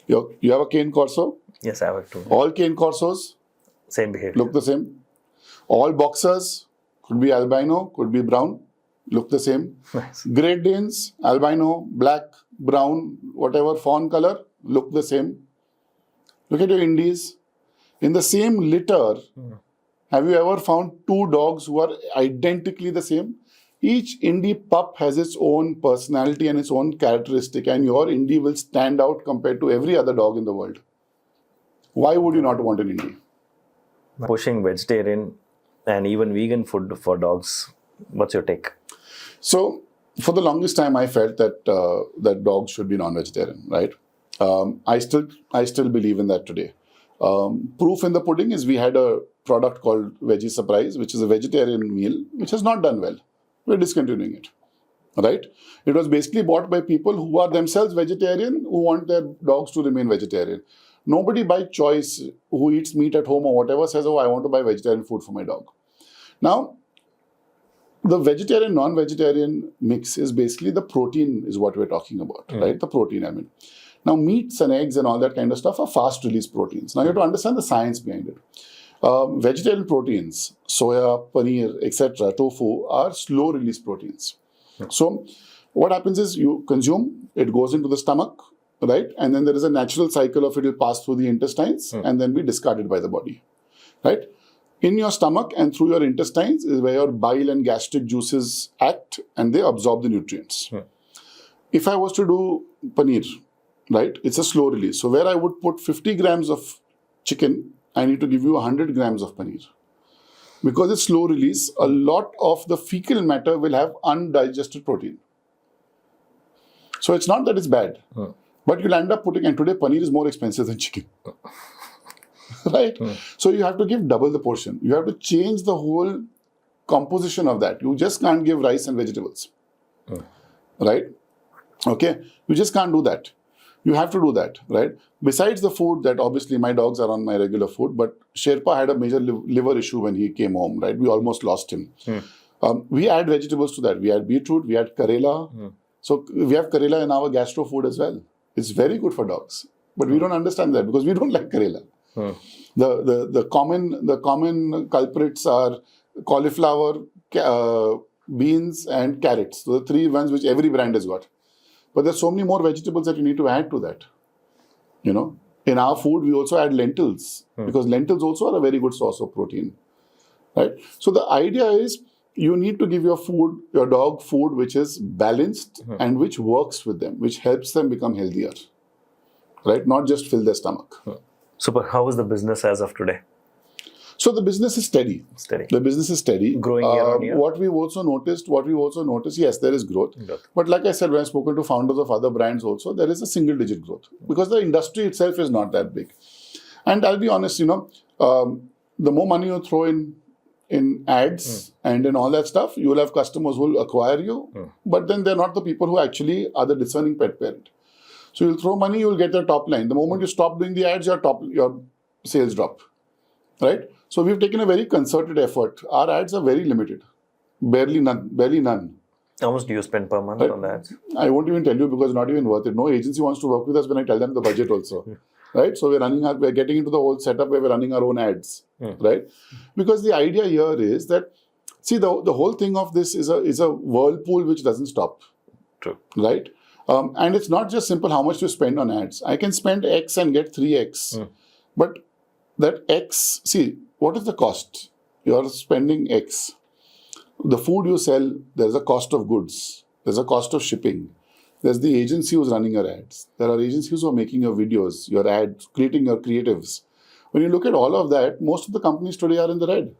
You have a cane corso, Yes, I have too. All cane corsos Same behavior. look the same. All boxers, could be albino, could be brown, look the same. Nice. Great Danes, albino, black, brown, whatever fawn color, look the same. Look at your Indies. In the same litter, have you ever found two dogs who are identically the same? Each Indie pup has its own personality and its own characteristic, and your Indie will stand out compared to every other dog in the world. Why would you not want an Indie? Pushing vegetarian and even vegan food for dogs. What's your take? So, for the longest time, I felt that that dogs should be non-vegetarian, right? I still believe in that today. Proof in the pudding is we had a product called Veggie Surprise, which is a vegetarian meal, which has not done well. We're discontinuing it, right? It was basically bought by people who are themselves vegetarian, who want their dogs to remain vegetarian. Nobody by choice who eats meat at home or whatever says, oh, I want to buy vegetarian food for my dog. Now, the vegetarian, non-vegetarian mix is basically the protein is what we're talking about, right? The protein element. Now, meats and eggs and all that kind of stuff are fast-release proteins. Now, you have to understand the science behind it. Vegetarian proteins, soya, paneer, etc., tofu are slow-release proteins. So, what happens is you consume, it goes into the stomach, right? And then there is a natural cycle of it will pass through the intestines and then be discarded by the body, right? In your stomach and through your intestines is where your bile and gastric juices act and they absorb the nutrients. If I was to do paneer, right, it's a slow release. So where I would put 50 grams of chicken, I need to give you 100 grams of paneer. Because it's slow release, a lot of the fecal matter will have undigested protein. So it's not that it's bad, but you'll end up putting, and today paneer is more expensive than chicken. Right? So you have to give double the portion. You have to change the whole composition of that. You just can't give rice and vegetables. Right? Okay? You just can't do that. You have to do that, right? Besides the food that obviously my dogs are on my regular food, but Sherpa had a major liver issue when he came home, right? We almost lost him. We add vegetables to that. We add beetroot, we add Karela. So we have Karela in our gastro food as well. It's very good for dogs. But we don't understand that because we don't like Karela. The common culprits are cauliflower, beans and carrots. So the three ones which every brand has got. But there's so many more vegetables that you need to add to that. You know, in our food, we also add lentils because lentils also are a very good source of protein. Right? So the idea is you need to give your dog food which is balanced and which works with them, which helps them become healthier. Right? Not just fill their stomach. Super. How is the business as of today? So the business is steady. The business is steady. Growing year on year? What we've also noticed, yes, there is growth. But like I said, when I've spoken to founders of other brands also, there is a single-digit growth because the industry itself is not that big. And I'll be honest, you know, the more money you throw in ads and in all that stuff, you will have customers who will acquire you, but then they're not the people who actually are the discerning pet parent. So you'll throw money, you'll get your top line. The moment you stop doing the ads, your sales drop, right? So we've taken a very concerted effort. Our ads are very limited, barely none. How much do you spend per month on the ads? I won't even tell you because it's not even worth it. No agency wants to work with us when I tell them the budget also, right? So we're getting into the whole setup where we're running our own ads, right? Because the idea here is that, see, the whole thing of this is a whirlpool which doesn't stop, right? And it's not just simple how much you spend on ads. I can spend X and get 3X. But that X, see, what is the cost? You're spending X. The food you sell, there's a cost of goods. There's a cost of shipping. There's the agency who's running your ads. There are agencies who are making your videos, your ads, creating your creatives. When you look at all of that, most of the companies today are in the red.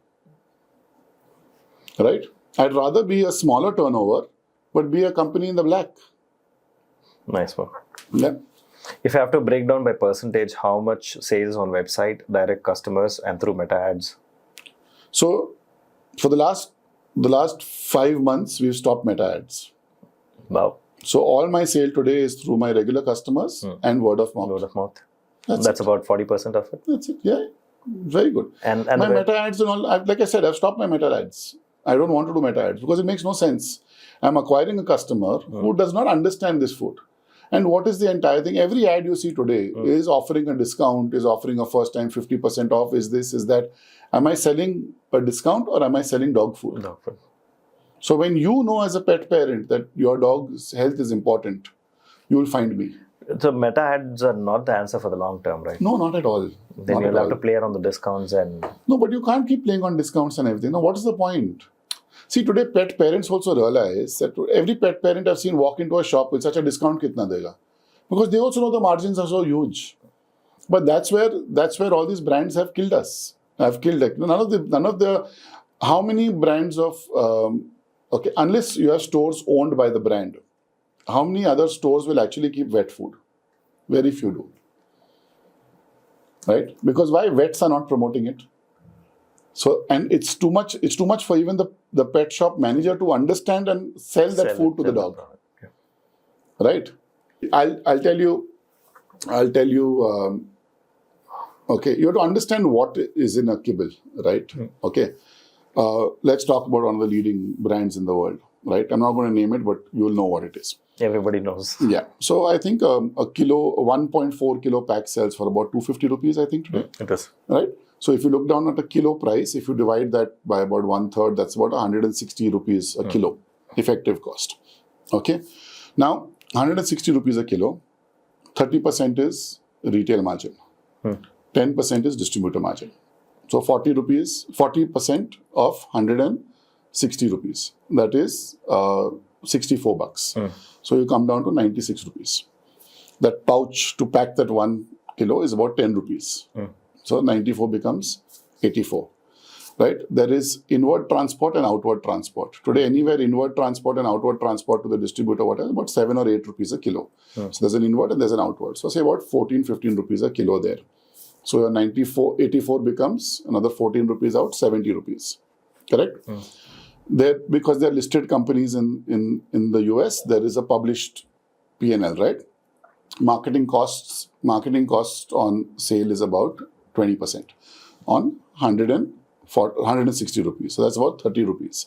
Right? I'd rather be a smaller turnover, but be a company in the black. Nice one. Yeah. If I have to break down by percentage, how much sales on website, direct customers, and through meta ads? So, for the last 5 months, we've stopped meta ads. Wow. So, all my sale today is through my regular customers and word of mouth. Word of mouth. That's about 40% of it. That's it. Yeah. Very good. And my meta ads and all, like I said, I've stopped my meta ads. I don't want to do meta ads because it makes no sense. I'm acquiring a customer who does not understand this food. And what is the entire thing? Every ad you see today is offering a discount, is offering a first time 50% off, is this, is that. Am I selling a discount or am I selling dog food? Dog food. So when you know as a pet parent that your dog's health is important, you will find me. So meta ads are not the answer for the long term, right? No, not at all. Then Not you'll at have to all. play around the discounts and... No, but you can't keep playing on discounts and everything. Now, what is the point? See, today pet parents also realize that every pet parent I've seen walk into a shop with such a discount kitna dega. Because they also know the margins are so huge. But that's where all these brands have killed us. Have killed it. None of the how many brands of okay, unless you have stores owned by the brand, how many other stores will actually keep vet food? Very few do. Right? Because why? Vets are not promoting it. So, and it's too much for even the pet shop manager to understand and sell that food to the dog. Yeah. Right? I'll tell you, okay, you have to understand what is in a kibble, right? Okay. Let's talk about one of the leading brands in the world, right? I'm not going to name it, but you'll know what it is. Everybody knows. Yeah. So I think a 1.4 kilo pack sells for about 250 rupees, I think, today. It is. Right? So if you look down at a kilo price, if you divide that by about 1/3, that's about 160 rupees a kilo, effective cost. Okay. Now, 160 rupees a kilo, 30% is retail margin. 10% is distributor margin. So 40% of 160 rupees. That is 64 bucks. So you come down to 96 rupees. That pouch to pack that 1 kilo is about 10 rupees. So 94 becomes 84. Right? There is inward transport and outward transport. Today, anywhere inward transport and outward transport to the distributor, whatever, about 7 or 8 rupees a kilo. So there's an inward and there's an outward. So say about 14, 15 rupees a kilo there. So your 84 becomes another 14 rupees out, 70 rupees. Correct? There, because they're listed companies in the US, there is a published P&L, right? Marketing costs on sale is about 20% on 160 rupees. So that's about 30 rupees.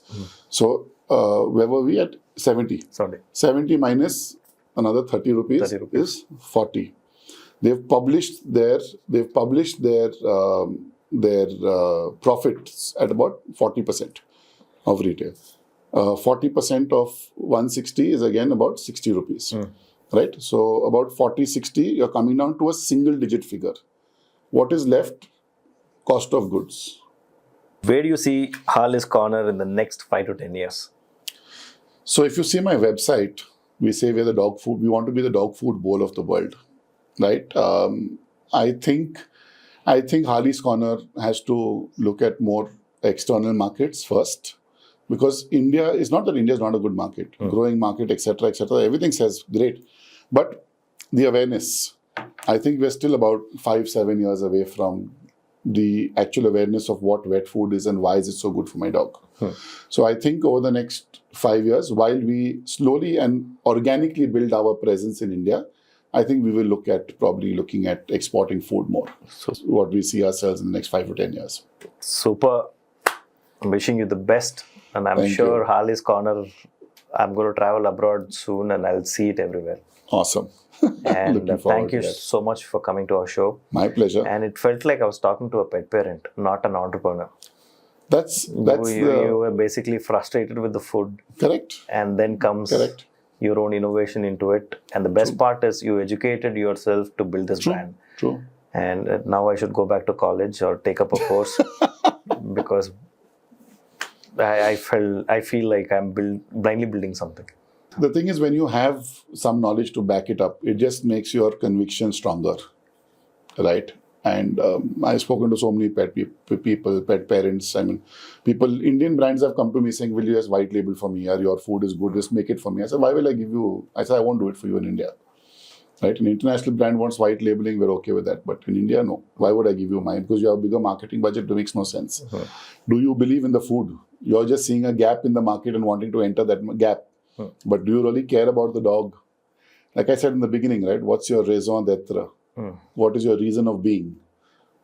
So where were we at? 70. 70 minus another 30 rupees is 40. They've published their profits at about 40% of retail. 40% of 160 is again about 60 rupees. Right? So about 40, 60, you're coming down to a single digit figure. What is left? Cost of goods. Where do you see Harley's Corner in the next 5 to 10 years? So if you see my website, we say we want to be the dog food bowl of the world. Right? I think Harley's Corner has to look at more external markets first, because India is not that India is not a good market, growing market, etc., etc. Everything says great, but the awareness. I think we're still about 5-7 years away from the actual awareness of what wet food is and why is it so good for my dog. So I think over the next 5 years, while we slowly and organically build our presence in India, I think we will looking at exporting food more. So what we see ourselves in the next 5 to 10 years. Super. I'm wishing you the best. And I'm sure Harley's Corner, I'm going to travel abroad soon and I'll see it everywhere. Awesome. And thank you so much for coming to our show. My pleasure. And it felt like I was talking to a pet parent, not an entrepreneur. You were basically frustrated with the food. Correct. And then comes your own innovation into it. And the best part is you educated yourself to build this brand. True. And now I should go back to college or take up a course because I feel like I'm blindly building something. The thing is, when you have some knowledge to back it up, it just makes your conviction stronger, right? And I've spoken to so many pet people, pet parents. I mean, Indian brands have come to me saying, will you just white label for me? Or your food is good, just make it for me. I said, why will I give you? I said, I won't do it for you in India. Right? An international brand wants white labeling, we're okay with that. But in India, no. Why would I give you mine? Because you have a bigger marketing budget, it makes no sense. Do you believe in the food? You're just seeing a gap in the market and wanting to enter that gap. But do you really care about the dog? Like I said in the beginning, right? What's your raison d'etre? What is your reason of being?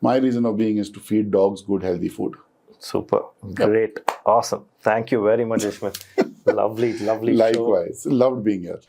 My reason of being is to feed dogs good, healthy food. Super. Great. Awesome. Thank you very much, Ishmeet. Lovely show. Likewise. Loved being here.